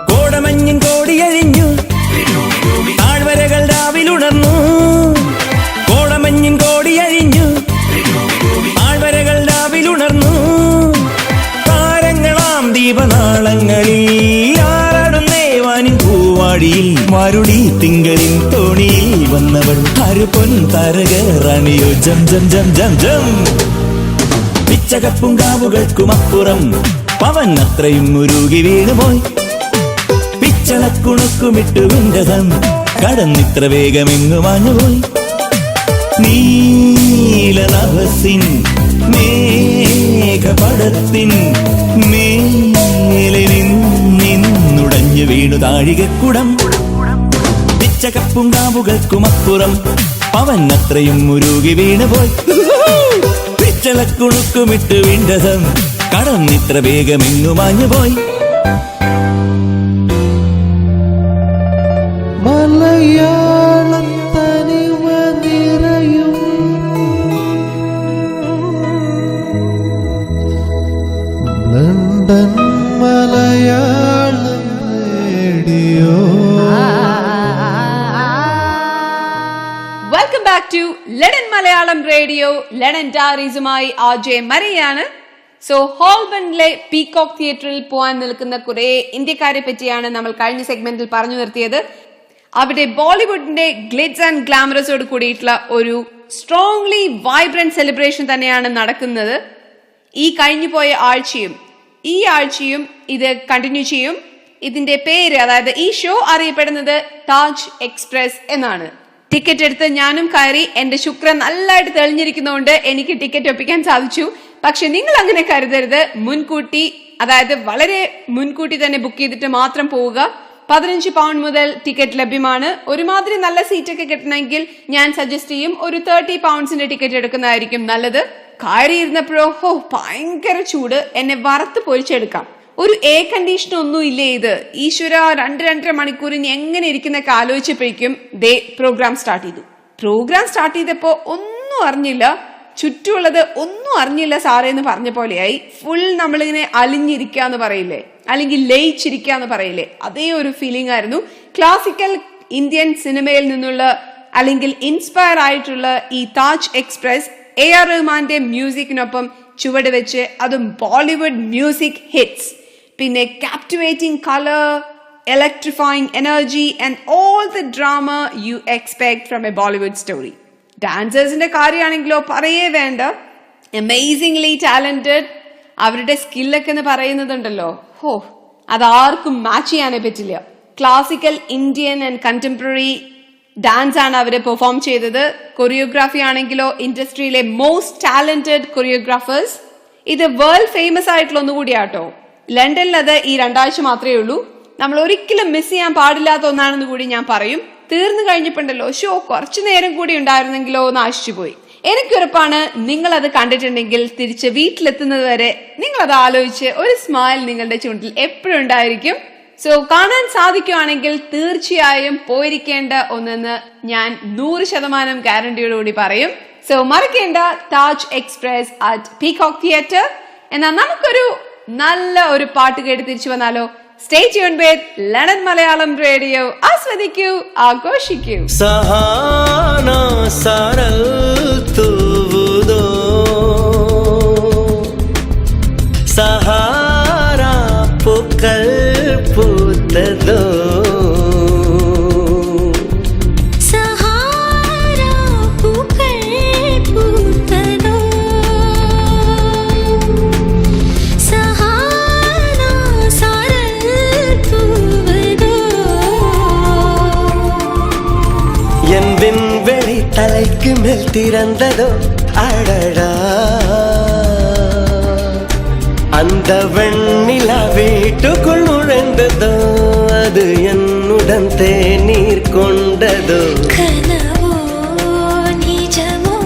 കോടമഞ്ഞിൻ കോടിയഴിഞ്ഞു താഴ്വരകൾ രാവിലുണർന്നു. കോടമഞ്ഞിൻ കോടിയഴിഞ്ഞു താഴ്വരകൾ രാവിലുണർന്നു. താരങ്ങളാം ദീപനാളങ്ങളിൽ ആറാടുന്നേ വാനിൻ പൂവാടിയിൽ മാരുടി തിങ്കളിൻ തോണിയിൽ വന്നവൾ ആര് പൊൻ താരകറാണിയോ ജം ജം ജം ജം ജം. പിച്ചകപ്പുങ്കാവുകൾക്കുമപ്പുറം പവനത്രയും ഉരുകി വീണുപോയി. പിച്ചളക്കുണുക്കുമിട്ടു വിണ്ടതം കടന്നിത്ര വേഗമെങ്ങു മാഞ്ഞുപോയി. നീലനഭസിൻ മേഘപടത്തിൻ മേലെ നിന്നുടഞ്ഞു വീണു താഴികക്കുടം. പിച്ചകപ്പുങ്കാവുകൾക്കുമപ്പുറം അവൻ അത്രയും മുരുകി വീണുപോയി. പിച്ചളക്കുണുക്കുമിട്ട് വീണ്ടതും കടന്നിത്ര വേഗമെങ്ങു മാഞ്ഞുപോയി. മലയാളം തനിമ നിറയും London Malayalam Radio. Welcome back to London Malayalam Radio. London ഡയറീസുമായി ആർജെ മരിയാണ്. സോ ഹോൾബണിലെ പീകോക്ക് തിയേറ്ററിൽ പോകാൻ നിൽക്കുന്ന കുറെ ഇന്ത്യക്കാരെ പറ്റിയാണ് നമ്മൾ കഴിഞ്ഞ സെഗ്മെന്റിൽ പറഞ്ഞു നിർത്തിയത്. അവിടെ ബോളിവുഡിന്റെ ഗ്ലിറ്റ്സ് ആൻഡ് ഗ്ലാമറസോട് കൂടിയിട്ടുള്ള ഒരു സ്ട്രോങ്ലി വൈബ്രന്റ് സെലിബ്രേഷൻ തന്നെയാണ് നടക്കുന്നത്. ഈ കഴിഞ്ഞു പോയ ആഴ്ചയും ഈ ആഴ്ചയും ഇത് കണ്ടിന്യൂ ചെയ്യും. ഇതിന്റെ പേര്, അതായത് ഈ ഷോ അറിയപ്പെടുന്നത് താജ് എക്സ്പ്രസ് എന്നാണ്. ടിക്കറ്റ് എടുത്ത് ഞാനും കയറി. എന്റെ ശുക്രൻ നല്ലതായിട്ട് തെളിഞ്ഞിരിക്കുന്നതുകൊണ്ട് എനിക്ക് ടിക്കറ്റ് ഒപ്പിക്കാൻ സാധിച്ചു. പക്ഷെ നിങ്ങൾ അങ്ങനെ കരുതരുത്. മുൻകൂട്ടി, അതായത് വളരെ മുൻകൂട്ടി തന്നെ ബുക്ക് ചെയ്തിട്ട് മാത്രം പോവുക. 15 പൗണ്ട് മുതൽ ടിക്കറ്റ് ലഭ്യമാണ്. ഒരുമാതിരി നല്ല സീറ്റൊക്കെ കിട്ടണമെങ്കിൽ ഞാൻ സജസ്റ്റ് ചെയ്യും ഒരു 30 പൗണ്ട്സിന്റെ ടിക്കറ്റ് എടുക്കുന്നതായിരിക്കും നല്ലത്. കയറിയിരുന്നപ്പോഴോ ഭയങ്കര ചൂട്, എന്നെ വറുത്ത് പൊരിച്ചെടുക്കാം. ഒരു എയർ കണ്ടീഷൻ ഒന്നും ഇല്ലേ ഇത്. ഈശ്വര, 2-2.5 മണിക്കൂറിന് എങ്ങനെ ഇരിക്കുന്നൊക്കെ ആലോചിച്ചപ്പോഴേക്കും പ്രോഗ്രാം സ്റ്റാർട്ട് ചെയ്തു. പ്രോഗ്രാം സ്റ്റാർട്ട് ചെയ്തപ്പോ ഒന്നും അറിഞ്ഞില്ല, ചുറ്റുമുള്ളത് ഒന്നും അറിഞ്ഞില്ല സാറേ എന്ന് പറഞ്ഞ പോലെയായി. ഫുൾ നമ്മളിങ്ങനെ അലിഞ്ഞിരിക്കുക എന്ന് പറയില്ലേ, അല്ലെങ്കിൽ ലയിച്ചിരിക്കുക എന്ന് പറയില്ലേ, അതേ ഒരു ഫീലിംഗ് ആയിരുന്നു. ക്ലാസിക്കൽ ഇന്ത്യൻ സിനിമയിൽ നിന്നുള്ള അല്ലെങ്കിൽ ഇൻസ്പയർ ആയിട്ടുള്ള ഈ താജ് എക്സ്പ്രസ് AR റഹ്മാന്റെ മ്യൂസിക്കിനൊപ്പം ചുവട് വെച്ച്, അതും ബോളിവുഡ് മ്യൂസിക് ഹിറ്റ്സ്, പിന്നെ captivating color, electrifying energy and all the drama you expect from a Bollywood story. ഡാൻസേഴ്സിന്റെ കാര്യമാണെങ്കിലോ പറയേ വേണ്ട, അമേസിംഗ്ലി ടാലന്റഡ്. അവരുടെ സ്കില്ലൊക്കെ എന്ന് പറയുന്നതുണ്ടല്ലോ, അതാർക്കും മാച്ച് ചെയ്യാനേ പറ്റില്ല. Classical Indian and contemporary dance ആണ് അവര് പെർഫോം ചെയ്തത്. കൊറിയോഗ്രാഫി ആണെങ്കിലോ ഇൻഡസ്ട്രിയിലെ മോസ്റ്റ് ടാലന്റഡ് കൊറിയോഗ്രാഫേഴ്സ്. ഇത് വേൾഡ് ഫേമസ് ആയിട്ടുള്ള ഒന്നുകൂടിയാട്ടോ. ലണ്ടനിൽ അത് ഈ 2 ആഴ്ച മാത്രമേ ഉള്ളൂ. നമ്മൾ ഒരിക്കലും മിസ് ചെയ്യാൻ പാടില്ലാത്ത ഒന്നാണെന്ന് കൂടി ഞാൻ പറയും. തീർന്നു കഴിഞ്ഞിട്ടുണ്ടല്ലോ ഷോ കുറച്ചു നേരം കൂടി ഉണ്ടായിരുന്നെങ്കിലോ എന്ന് ആശിച്ചു പോയി. എനിക്കുറപ്പാണ് നിങ്ങൾ അത് കണ്ടിട്ടുണ്ടെങ്കിൽ തിരിച്ച് വീട്ടിലെത്തുന്നത് വരെ നിങ്ങൾ അത് ആലോചിച്ച് ഒരു സ്മൈൽ നിങ്ങളുടെ ചുണ്ടിൽ എപ്പോഴും ഉണ്ടായിരിക്കും. സോ കാണാൻ സാധിക്കുവാണെങ്കിൽ തീർച്ചയായും പോയിരിക്കേണ്ട ഒന്നെന്ന് ഞാൻ 100% ഗ്യാരണ്ടിയോടുകൂടി പറയും. സോ മറക്കേണ്ട Taj Express at Peacock Theatre. എന്നാൽ നമുക്കൊരു നല്ല ഒരു പാട്ട് കേട്ട് തിരിച്ചു വന്നാലോ? Stay tuned with London Malayalam Radio. ആസ്വദിക്കൂ, ആഘോഷിക്കൂ. സഹാന സാരൽ തൂവുദോ, സഹാര പൂക്കൾ പൂത്തതോ, தலைக்கு மேல் திறந்ததோ அடடா, அந்த வெண்ணிலா வீட்டுக்குள் நுழைந்ததோ, அது என்னுடன் தேநீர் கொண்டதோ. கனவோ நிஜமோ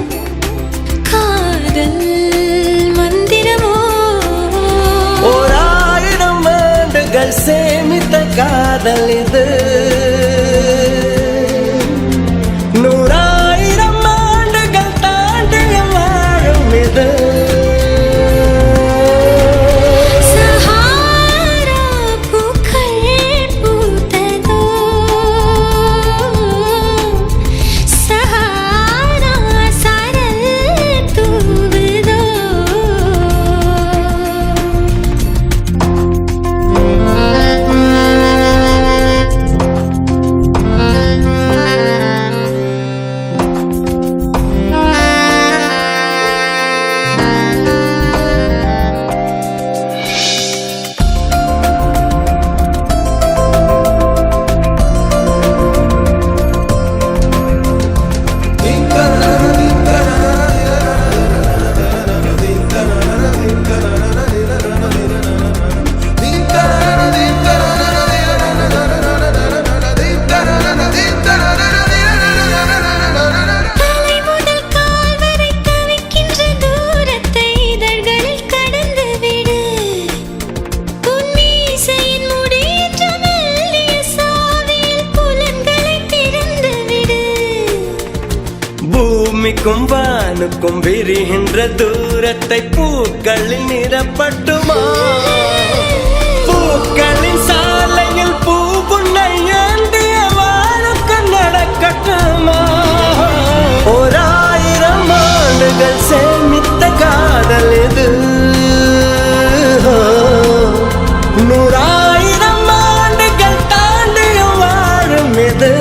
காதல் மந்திரமோ, 1000 ஆண்டுகள் சேமித்த காதல் இது, 100,000 ஆண்டுகள் தாண்டிய வாழும் இது. சஹாரா பூக்கள் பூத்ததோ, சஹாரா சாரல் தூவுதோ. பூமிக்கும் வானுக்கும் விரிகின்ற தூரத்தை பூக்களில் நிரப்பட்டுமா? பூக்களின் சாலையில் பூ புன்னை ஏந்திய வானுக்கு நடக்கட்டுமா? 1000 ஆண்டுகள் சேமித்த காதல் இது, 100,000 ஆண்டுகள் தாண்டியும் வாழும் இது.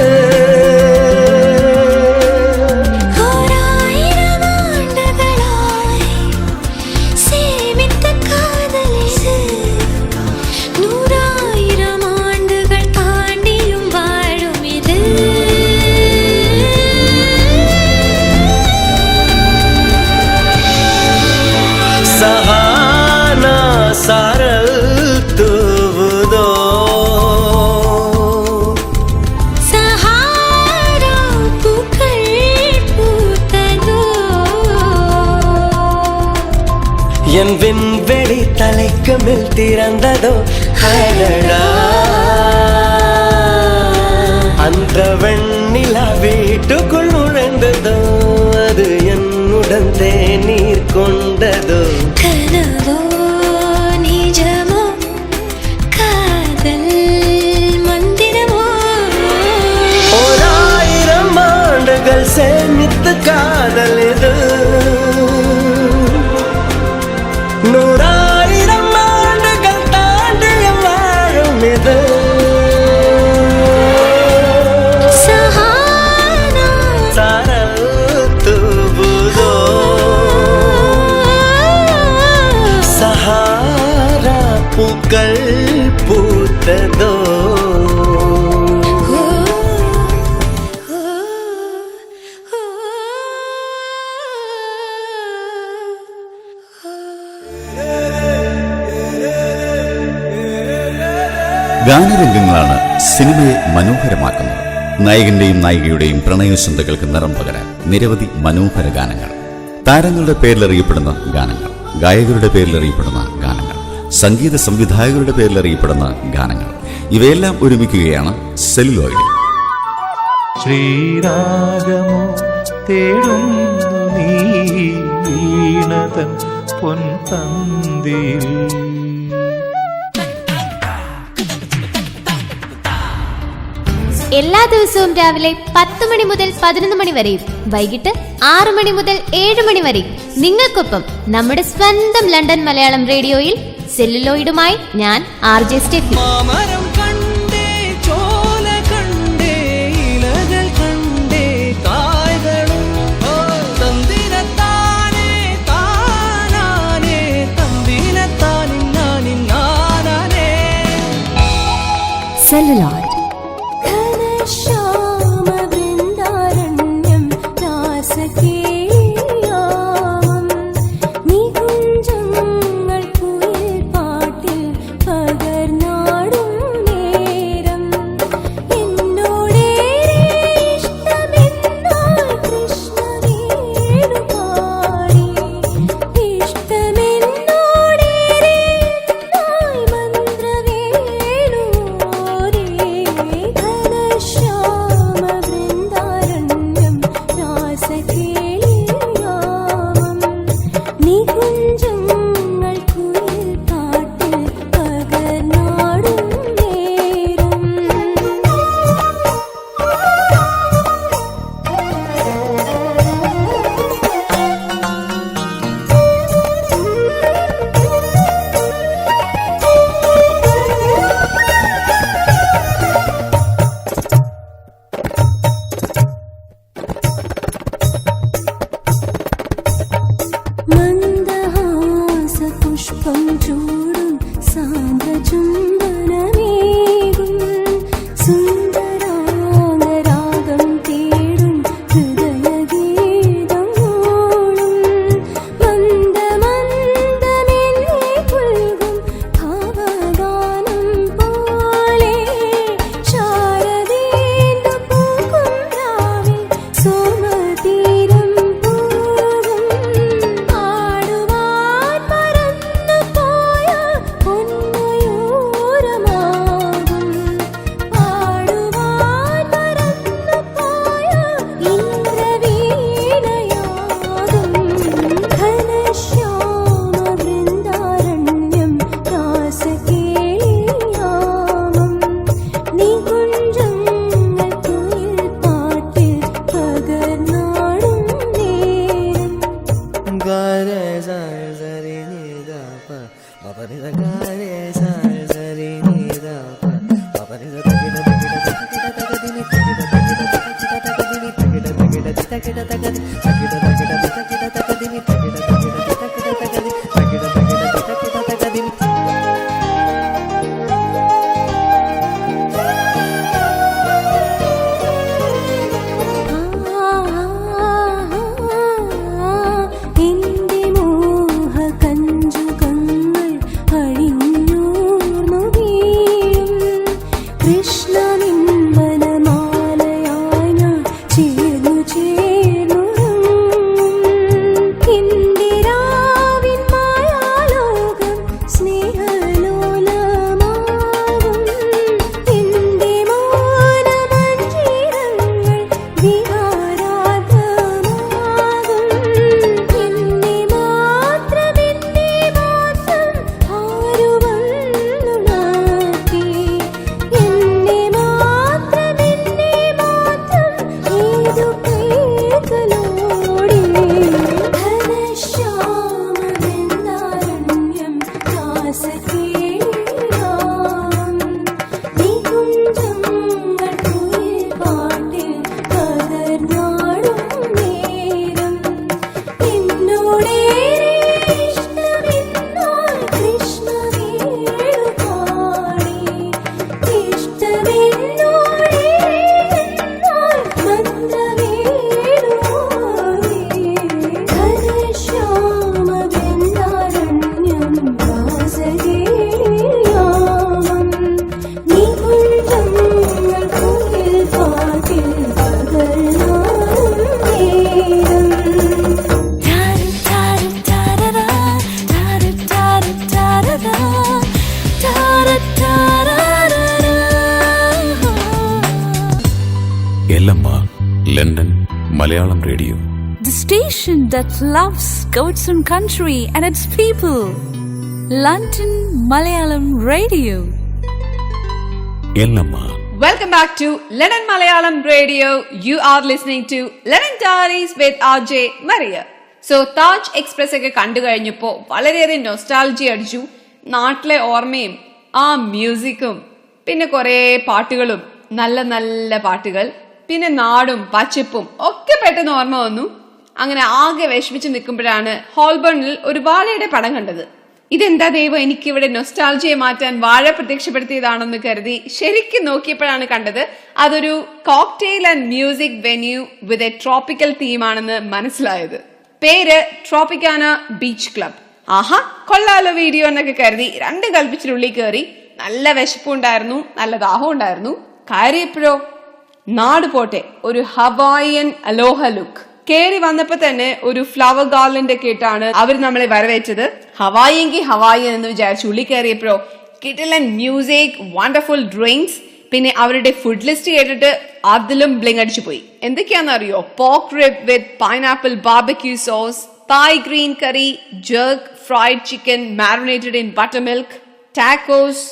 சஹானா சாரல் தூவுதோ, சஹாரா பூக்கள் பூத்ததோ, என் விண்வெளி தலைக்கு மேல் திறந்ததோ, அடடா அந்த வெண்ணிலா வீட்டுக்குள் நுழைந்ததோ, அது என்னுடன் தேநீர் கொண்டதோ. கனவோ நிஜமோ காதல் மந்திரமோ, 1000 ஆண்டுகள் சேமித்து காதல் இது, 100,000 ஆண்டுகள் தாண்டிய வாழும் இது. சஹாரா சாரல் தூவுதோ, சஹாரா பூக்கள் பூத்ததோ. ഗാനരംഗങ്ങളാണ് സിനിമയെ മനോഹരമാക്കുന്നത്. നായകന്റെയും നായികയുടെയും പ്രണയചിന്തകൾക്ക് നിറം പകരാൻ നിരവധി മനോഹര ഗാനങ്ങൾ, താരങ്ങളുടെ പേരിലറിയപ്പെടുന്ന ഗാനങ്ങൾ, ഗായകരുടെ പേരിലറിയപ്പെടുന്ന ഗാനങ്ങൾ, സംഗീത സംവിധായകരുടെ പേരിലറിയപ്പെടുന്ന ഗാനങ്ങൾ, ഇവയെല്ലാം ഒരുമിക്കുകയാണ് സെല്ലുലോയിഡ്. ശ്രീരാഗമോ തേടുന്നു നീ വീണതൻ പൊൻതന്തിയിൽ. എല്ലാ ദിവസവും രാവിലെ 10 മണി മുതൽ 11 മണി വരെയും വൈകിട്ട് 6 മണി മുതൽ 7 മണി വരെയും നിങ്ങൾക്കൊപ്പം നമ്മുടെ സ്വന്തം ലണ്ടൻ മലയാളം റേഡിയോയിൽ സെല്ലുലോയിഡുമായി ഞാൻ RJ സ്റ്റെഫി. മാമരം കണ്ടേ ചോല കണ്ടേ ഇലകൾ കണ്ടേ കായ്കളും തന്തിരത്താനേ താനാനേ തന്തിരത്താനിന്നാനിന്നാനേ. സെല്ലുലോയിഡ്. ഘനശ്യാമ വൃന്ദാരണ്യം രാസകേയാമം നികുഞ്ചങ്ങൾ കുയിൽ പാട്ടിൽ പകർന്നാടും നേരം എന്നോടേറെ ഇഷ്ടമെന്നായി കൃഷ്ണവേണു പാടി ഇഷ്ടമെന്നോടേറെ എന്നായി മന്ത്രവേണു ഓരേ Ghanashyama Ellamma, London Malayalam Radio. The station that loves Goats and Country and its people. London Malayalam Radio. Ellamma. Welcome back to London Malayalam Radio. You are listening to London Diaries with RJ Maria. So, Taj Express ഒക്കെ കണ്ടു കഴിഞ്ഞപ്പോൾ വളരെയേറെ നൊസ്റ്റാൾജി അടിച്ചു. നാട്ടിലെ ഓർമ്മയും ആ മ്യൂസിക്കും പിന്നെ കുറേ പാട്ടുകളും നല്ല നല്ല പാട്ടുകൾ പിന്നെ നാടും പച്ചപ്പും ഒക്കെ പെട്ടെന്ന് ഓർമ്മ വന്നു. അങ്ങനെ ആകെ വിഷമിച്ച് നിൽക്കുമ്പോഴാണ് ഹോൾബേണിൽ ഒരു വാഴയുടെ പടം കണ്ടത്. ഇതെന്താ ദൈവം എനിക്കിവിടെ നൊസ്റ്റാൾജിയെ മാറ്റാൻ വാഴ പ്രത്യക്ഷപ്പെടുത്തിയതാണെന്ന് കരുതി ശരിക്കും നോക്കിയപ്പോഴാണ് കണ്ടത് അതൊരു cocktail and music venue with a tropical തീമാണെന്ന് മനസ്സിലായത്. പേര് ട്രോപ്പിക്കാന ബീച്ച് ക്ലബ്. ആഹാ കൊള്ളാലോ വീഡിയോ എന്നൊക്കെ കരുതി രണ്ട് കൽപ്പിച്ചിനുള്ളിൽ കയറി. നല്ല വിശപ്പുണ്ടായിരുന്നു, നല്ല ദാഹം ഉണ്ടായിരുന്നു. കയറിയപ്പോഴോ നാട് പോട്ടെ, ഒരു ഹവായിയൻ അലോഹ ലുക്ക്. കേറി വന്നപ്പോ തന്നെ ഒരു ഫ്ലവർ ഗാർലൻഡ് ഒക്കെ ഇട്ടാണ് അവർ നമ്മളെ വരവേറ്റത്. ഹവായി എങ്കിൽ ഹവായിയൻ എന്ന് വിചാരിച്ചു ഉള്ളി കയറിയപ്പോഴോ കിടിലൻ മ്യൂസിക്, വണ്ടർഫുൾ ഡ്രിങ്ക്സ്, പിന്നെ അവരുടെ ഫുഡ് ലിസ്റ്റ് കേട്ടിട്ട് അതിലും ബ്ലിങ് അടിച്ചു പോയി. എന്തൊക്കെയാണെന്ന് അറിയോ? Pork rib with pineapple barbecue sauce, Thai green curry, jerk fried chicken marinated in buttermilk, tacos.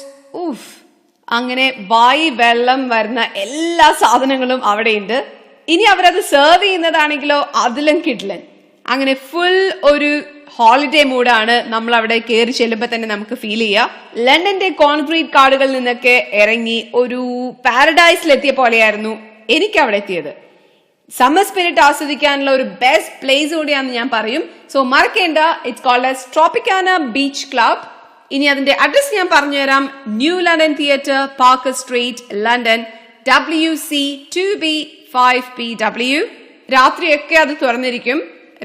അങ്ങനെ വായി വെള്ളം വരുന്ന എല്ലാ സാധനങ്ങളും അവിടെയുണ്ട്. ഇനി അവരത് സെർവ് ചെയ്യുന്നതാണെങ്കിലോ അതിലും കിഡ്ലൻ. അങ്ങനെ ഫുൾ ഒരു ഹോളിഡേ മൂഡാണ് നമ്മൾ അവിടെ കയറി ചെല്ലുമ്പോൾ തന്നെ നമുക്ക് ഫീൽ ചെയ്യാം. ലണ്ടന്റെ കോൺക്രീറ്റ് കാടുകളിൽ നിന്നൊക്കെ ഇറങ്ങി ഒരു പാരഡൈസിലെത്തിയ പോലെയായിരുന്നു എനിക്ക് അവിടെ എത്തിയത്. സമ്മർ സ്പിരിറ്റ് ആസ്വദിക്കാനുള്ള ഒരു ബെസ്റ്റ് പ്ലേസ് കൂടിയാണെന്ന് ഞാൻ പറയും. സോ മറക്കേണ്ട, it's called as Tropicana Beach Club. ഇനി അതിന്റെ അഡ്രസ് ഞാൻ പറഞ്ഞുതരാം. New London Theatre, Parker Street, London, WC 2B5PW. രാത്രിയൊക്കെ അത് തുറന്നിരിക്കും.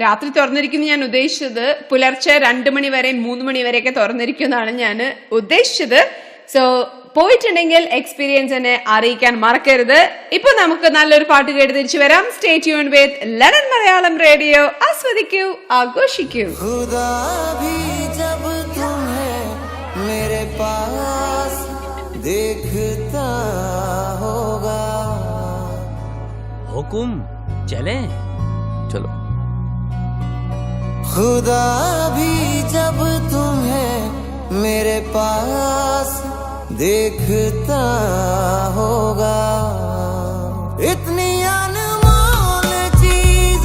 രാത്രി തുറന്നിരിക്കുന്നു ഞാൻ ഉദ്ദേശിച്ചത് പുലർച്ചെ 2 മണി വരെ 3 മണി വരെയൊക്കെ തുറന്നിരിക്കും എന്നാണ് ഞാൻ ഉദ്ദേശിച്ചത്. സോ പോയിട്ടുണ്ടെങ്കിൽ എക്സ്പീരിയൻസ് എന്നെ അറിയിക്കാൻ മറക്കരുത്. ഇപ്പൊ നമുക്ക് നല്ലൊരു പാട്ട് കേട്ട് തിരിച്ചു വരാം. Stay tuned with London Malayalam Radio. ആസ്വദിക്കൂ, ആഘോഷിക്കൂ. हुकुम चले चलो. खुदा भी जब तुम्हें मेरे पास देखता होगा, इतनी अनमोल चीज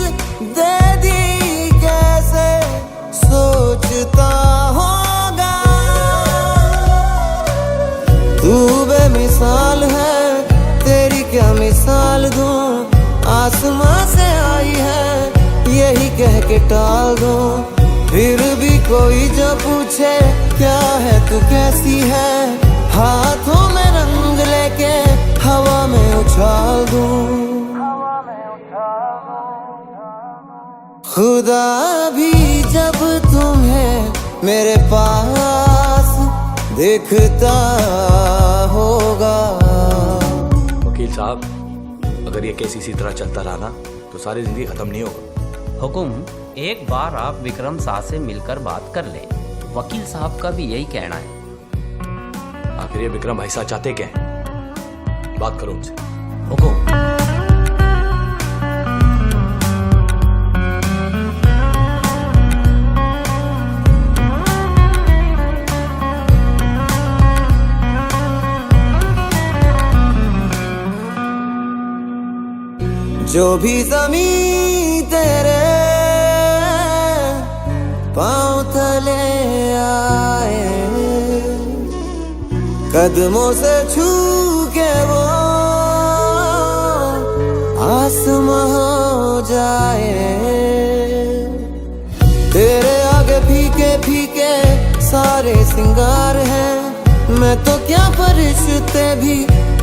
दे दी कैसे सोचता होगा. तू बेमिसाल है, तेरी क्या मिसाल दूं, आसमां से आई है कह के टाल दूं, फिर भी कोई जो पूछे क्या है तू कैसी है, हाथों में रंग लेके हवा में उछाल दूं। खुदा भी जब तुम्हें मेरे पास देखता होगा। वकील साहब, अगर ये केस इसी तरह चलता रहा ना तो सारी जिंदगी खत्म नहीं होगा। हुकुम, एक बार आप विक्रम साह से मिलकर बात कर लें, वकील साहब का भी यही कहना है। आखिर ये विक्रम भाई साहब चाहते क्या हैं? बात करो उनसे। हुकुम। जो भी ज़मीं तेरे पाँव तले आए, कदमों से छू के वो आसमां हो जाए। तेरे आगे फीके फीके सारे सिंगार हैं, मैं तो क्या फरिश्ते भी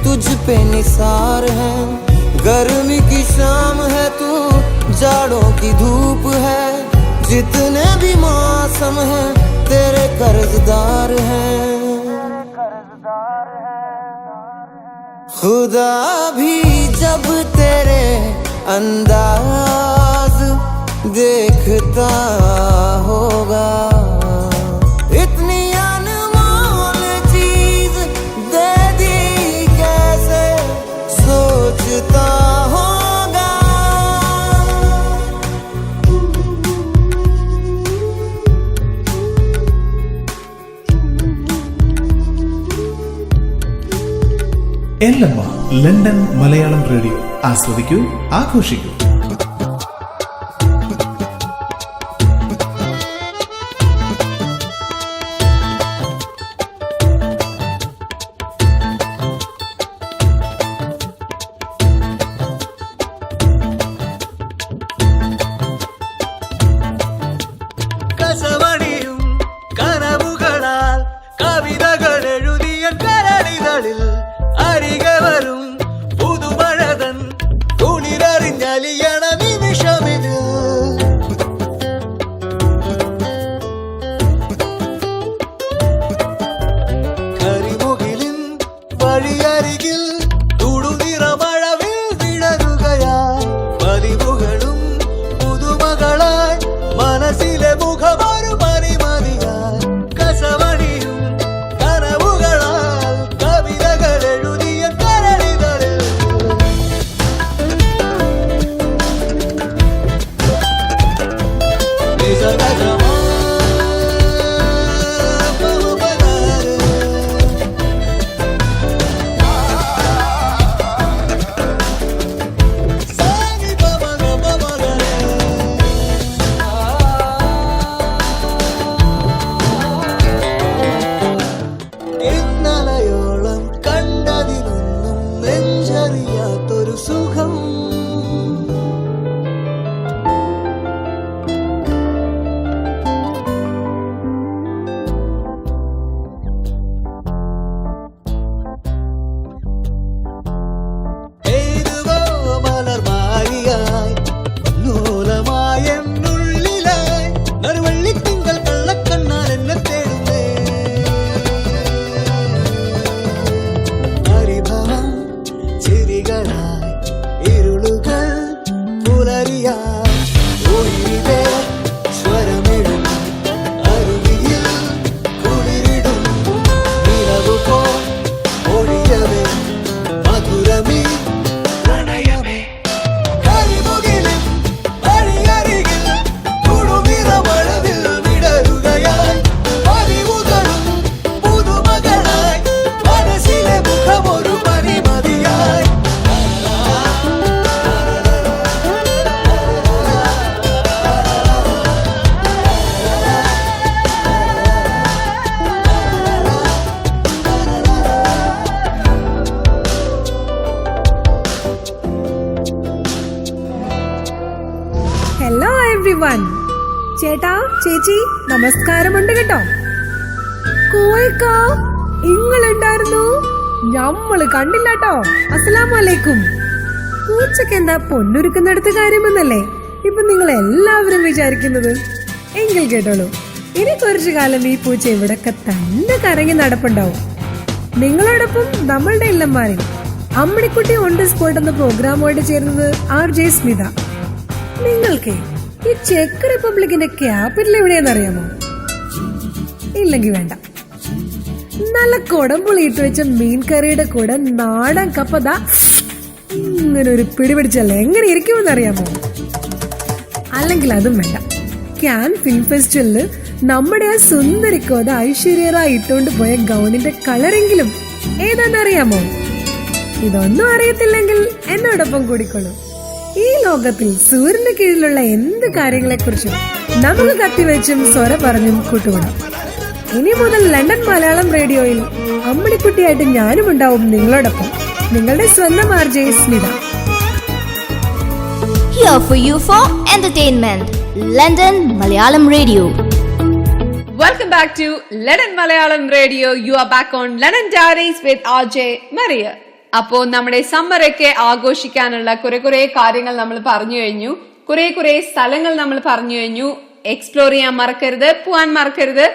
तुझ पे निसार हैं। गर्मी की शाम है तू, जाड़ों की धूप है, जितने भी मौसम हैं तेरे कर्जदार हैं। खुदा भी जब तेरे अंदाज देखता होगा, इतनी अनमोल चीज दे दी कैसे सोचता होगा। എല്ലമ്മ ലണ്ടൻ മലയാളം റേഡിയോ ആസ്വദിക്കൂ, ആഘോഷിക്കൂ. കസവണിയും കനവുകളാൽ കവിതകൾ എഴുതിയ കരളികളിൽ അരികെ വരും പുതുമഴതൻ കുളിരറിഞ്ഞലിയണ നിമിഷമിത്. കരിമുകിലിൻ വഴിയരികിൽ തുടുനിറമഴവിൽ വിടരുകയായി, പതിവുകളും പുതുമകളായി മനസ്സിലെ മുഖമൊരു പരിമതിയായി. കസവണിയും കനവുകളാൽ കവിതകൾ എഴുതിയ കരളികളിൽ ഇന്നലയോളം കണ്ടതിലൊന്നും നെഞ്ചറിയാത്തൊരു സുഖം. ഏതുവോ മലർമാരിയായി ലോലമായ എന്നുള്ളിലായി നറുവെള്ളിത്തിങ്കൾ കള്ളക്കണ്ണാൽ എന്നെ തേടുന്നേ. പരിഭവം ചിരികളായി ഇരുളുകൾ പുലരിയായി ഉയിരേ സ്വരമിടും അരുവിയിൽ കുളിരിടും നിലവുപോ ഒഴിയവേ മധുരമീ പ്രണയമേ. കരിമുകിലിൻ വഴിയരികിൽ തുടുനിറമഴവിൽ വിടരുകയായി, പതിവുകളും പുതുമകളായി മനസ്സിലെ മുഖമൊരു പരിമതിയായി. എവ്രിവൺ. ചേട്ടാ ചേച്ചി നമസ്കാരമുണ്ട് കേട്ടോ. കോയക്ക ഇങ്ങളുണ്ടായിരുന്നു, ഞമ്മള് കണ്ടില്ലാട്ടോ. അസ്സലാമലൈക്കും. പൂച്ചക്ക് എന്താ പൊന്നൊരുക്കുന്നിടത്ത് കാര്യമെന്നല്ലേ ഇപ്പൊ നിങ്ങൾ എല്ലാവരും വിചാരിക്കുന്നത്? എങ്കിൽ കേട്ടോളൂ, ഇനി കുറച്ചു കാലം ഈ പൂച്ച ഇവിടൊക്കെ തന്നെ കറങ്ങി നടപ്പുണ്ടാവും. നിങ്ങളോടൊപ്പം നമ്മളുടെ ഇല്ലന്മാരിൽ അമ്മിണിക്കുട്ടി ഓൺ ദി സ്പോട്ട് എന്ന പ്രോഗ്രാമുമായിട്ട് ചേർന്നത് RJ സ്മിത. നിങ്ങൾക്ക് ഈ ചെക്ക് റിപ്പബ്ലിക്കിന്റെ ക്യാപിറ്റൽ എവിടെയാണെന്നറിയാമോ? ഇല്ലെങ്കിൽ വേണ്ട. നല്ല കൊടംപുളിയിട്ട് വെച്ച മീൻ കറിയുടെ കൂടെ നാടൻ കപ്പത ഇങ്ങനെ ഒരു പിടിപിടിച്ചല്ലേ എങ്ങനെ ഇരിക്കുമെന്ന് അറിയാമോ? അല്ലെങ്കിൽ അതും വേണ്ട. ക്യാൻ ഫിലിം ഫെസ്റ്റിവലില് നമ്മുടെ ആ സുന്ദരിക്കോത ഐശ്വര്യ റായ് ഇട്ടുകൊണ്ട് പോയ ഗൗണിന്റെ കളറെങ്കിലും ഏതാണെന്നറിയാമോ? ഇതൊന്നും അറിയത്തില്ലെങ്കിൽ എന്നോടൊപ്പം കൂടിക്കൊള്ളൂ. ഈ ലോകത്തിൽ സൂര്യന്റെ കീഴിലുള്ള എന്ത് കാര്യങ്ങളെ കുറിച്ചും നമുക്ക് കത്തിവെച്ചും സ്വര പറഞ്ഞും കൂട്ടുകൂടാം. ഇനി മുതൽ ലണ്ടൻ മലയാളം റേഡിയോയിൽ അമ്മിണിക്കുട്ടിയായിട്ട് ഞാനും ഉണ്ടാവും നിങ്ങളോടൊപ്പം. നിങ്ങളുടെ സ്വന്തം RJ Smitha. Here for you for entertainment, London Malayalam Radio. Welcome back to London Malayalam Radio. You are back on London Diaries with RJ Maria. അപ്പോ നമ്മുടെ സമ്മറൊക്കെ ആഘോഷിക്കാനുള്ള കുറെ കാര്യങ്ങൾ നമ്മൾ പറഞ്ഞു കഴിഞ്ഞു. കുറെ സ്ഥലങ്ങൾ നമ്മൾ പറഞ്ഞു കഴിഞ്ഞു. എക്സ്പ്ലോർ ചെയ്യാൻ മറക്കരുത്, പോവാൻ മറക്കരുത്.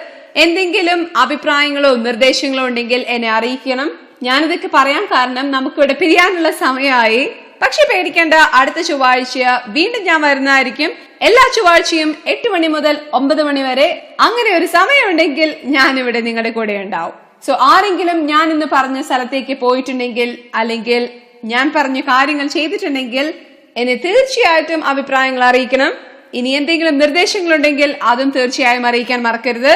എന്തെങ്കിലും അഭിപ്രായങ്ങളോ നിർദ്ദേശങ്ങളോ ഉണ്ടെങ്കിൽ എന്നെ അറിയിക്കണം. ഞാനിതൊക്കെ പറയാൻ കാരണം നമുക്കിവിടെ പിരിയാനുള്ള സമയമായി. പക്ഷെ പേടിക്കേണ്ട, അടുത്ത ചൊവ്വാഴ്ച വീണ്ടും ഞാൻ വരുന്നതായിരിക്കും. എല്ലാ ചൊവ്വാഴ്ചയും 8 മണി മുതൽ 9 മണി വരെ. അങ്ങനെ ഒരു സമയമുണ്ടെങ്കിൽ ഞാനിവിടെ നിങ്ങളുടെ കൂടെ ഉണ്ടാവും. സോ ആരെങ്കിലും ഞാൻ ഇന്ന് പറഞ്ഞ സ്ഥലത്തേക്ക് പോയിട്ടുണ്ടെങ്കിൽ അല്ലെങ്കിൽ ഞാൻ പറഞ്ഞ കാര്യങ്ങൾ ചെയ്തിട്ടുണ്ടെങ്കിൽ എന്നെ തീർച്ചയായിട്ടും അഭിപ്രായങ്ങൾ അറിയിക്കണം. ഇനി എന്തെങ്കിലും നിർദ്ദേശങ്ങളുണ്ടെങ്കിൽ അതും തീർച്ചയായും അറിയിക്കാൻ മറക്കരുത്.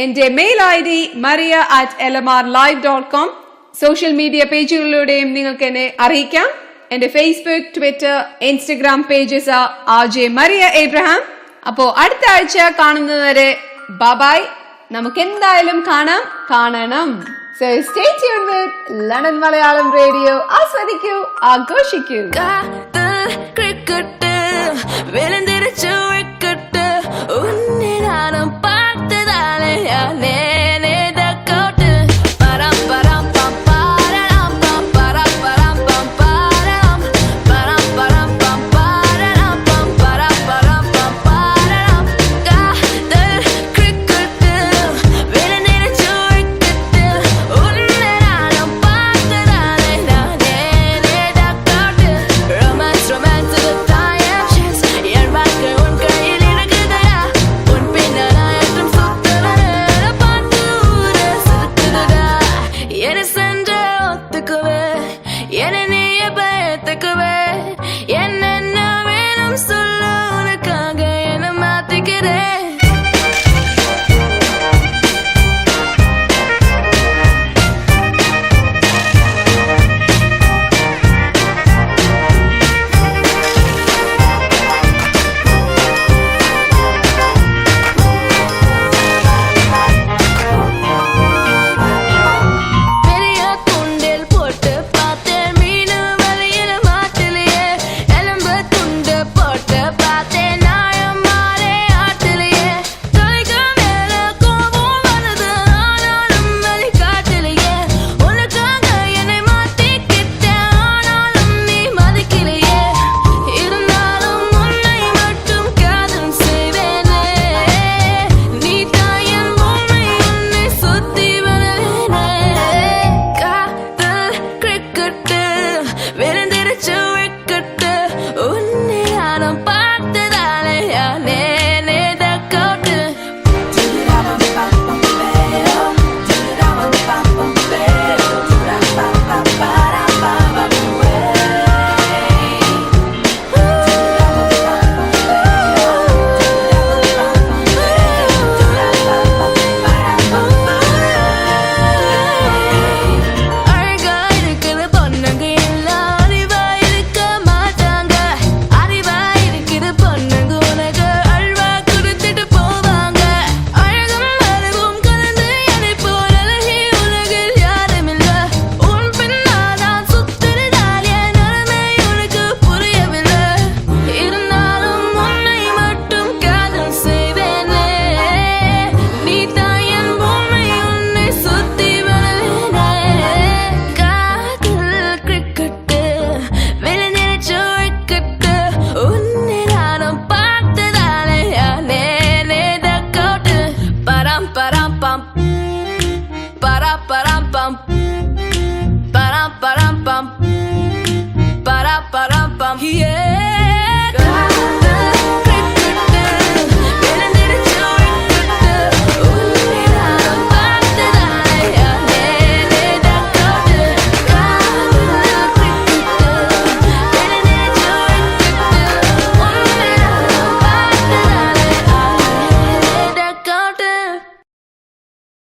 എന്റെ mail ID maria@lmrlive.com. Social media പേജുകളിലൂടെയും നിങ്ങൾക്ക് എന്നെ അറിയിക്കാം. എന്റെ Facebook, Twitter, Instagram pages RJ Maria Abraham. അപ്പോ അടുത്ത ആഴ്ച കാണുന്നതുവരെ ബൈ. നമുക്ക് എന്തായാലും കാണണം. So stay tuned with London Malayalam Radio. ആസ്വദിക്കൂ, ആഘോഷിക്കൂ.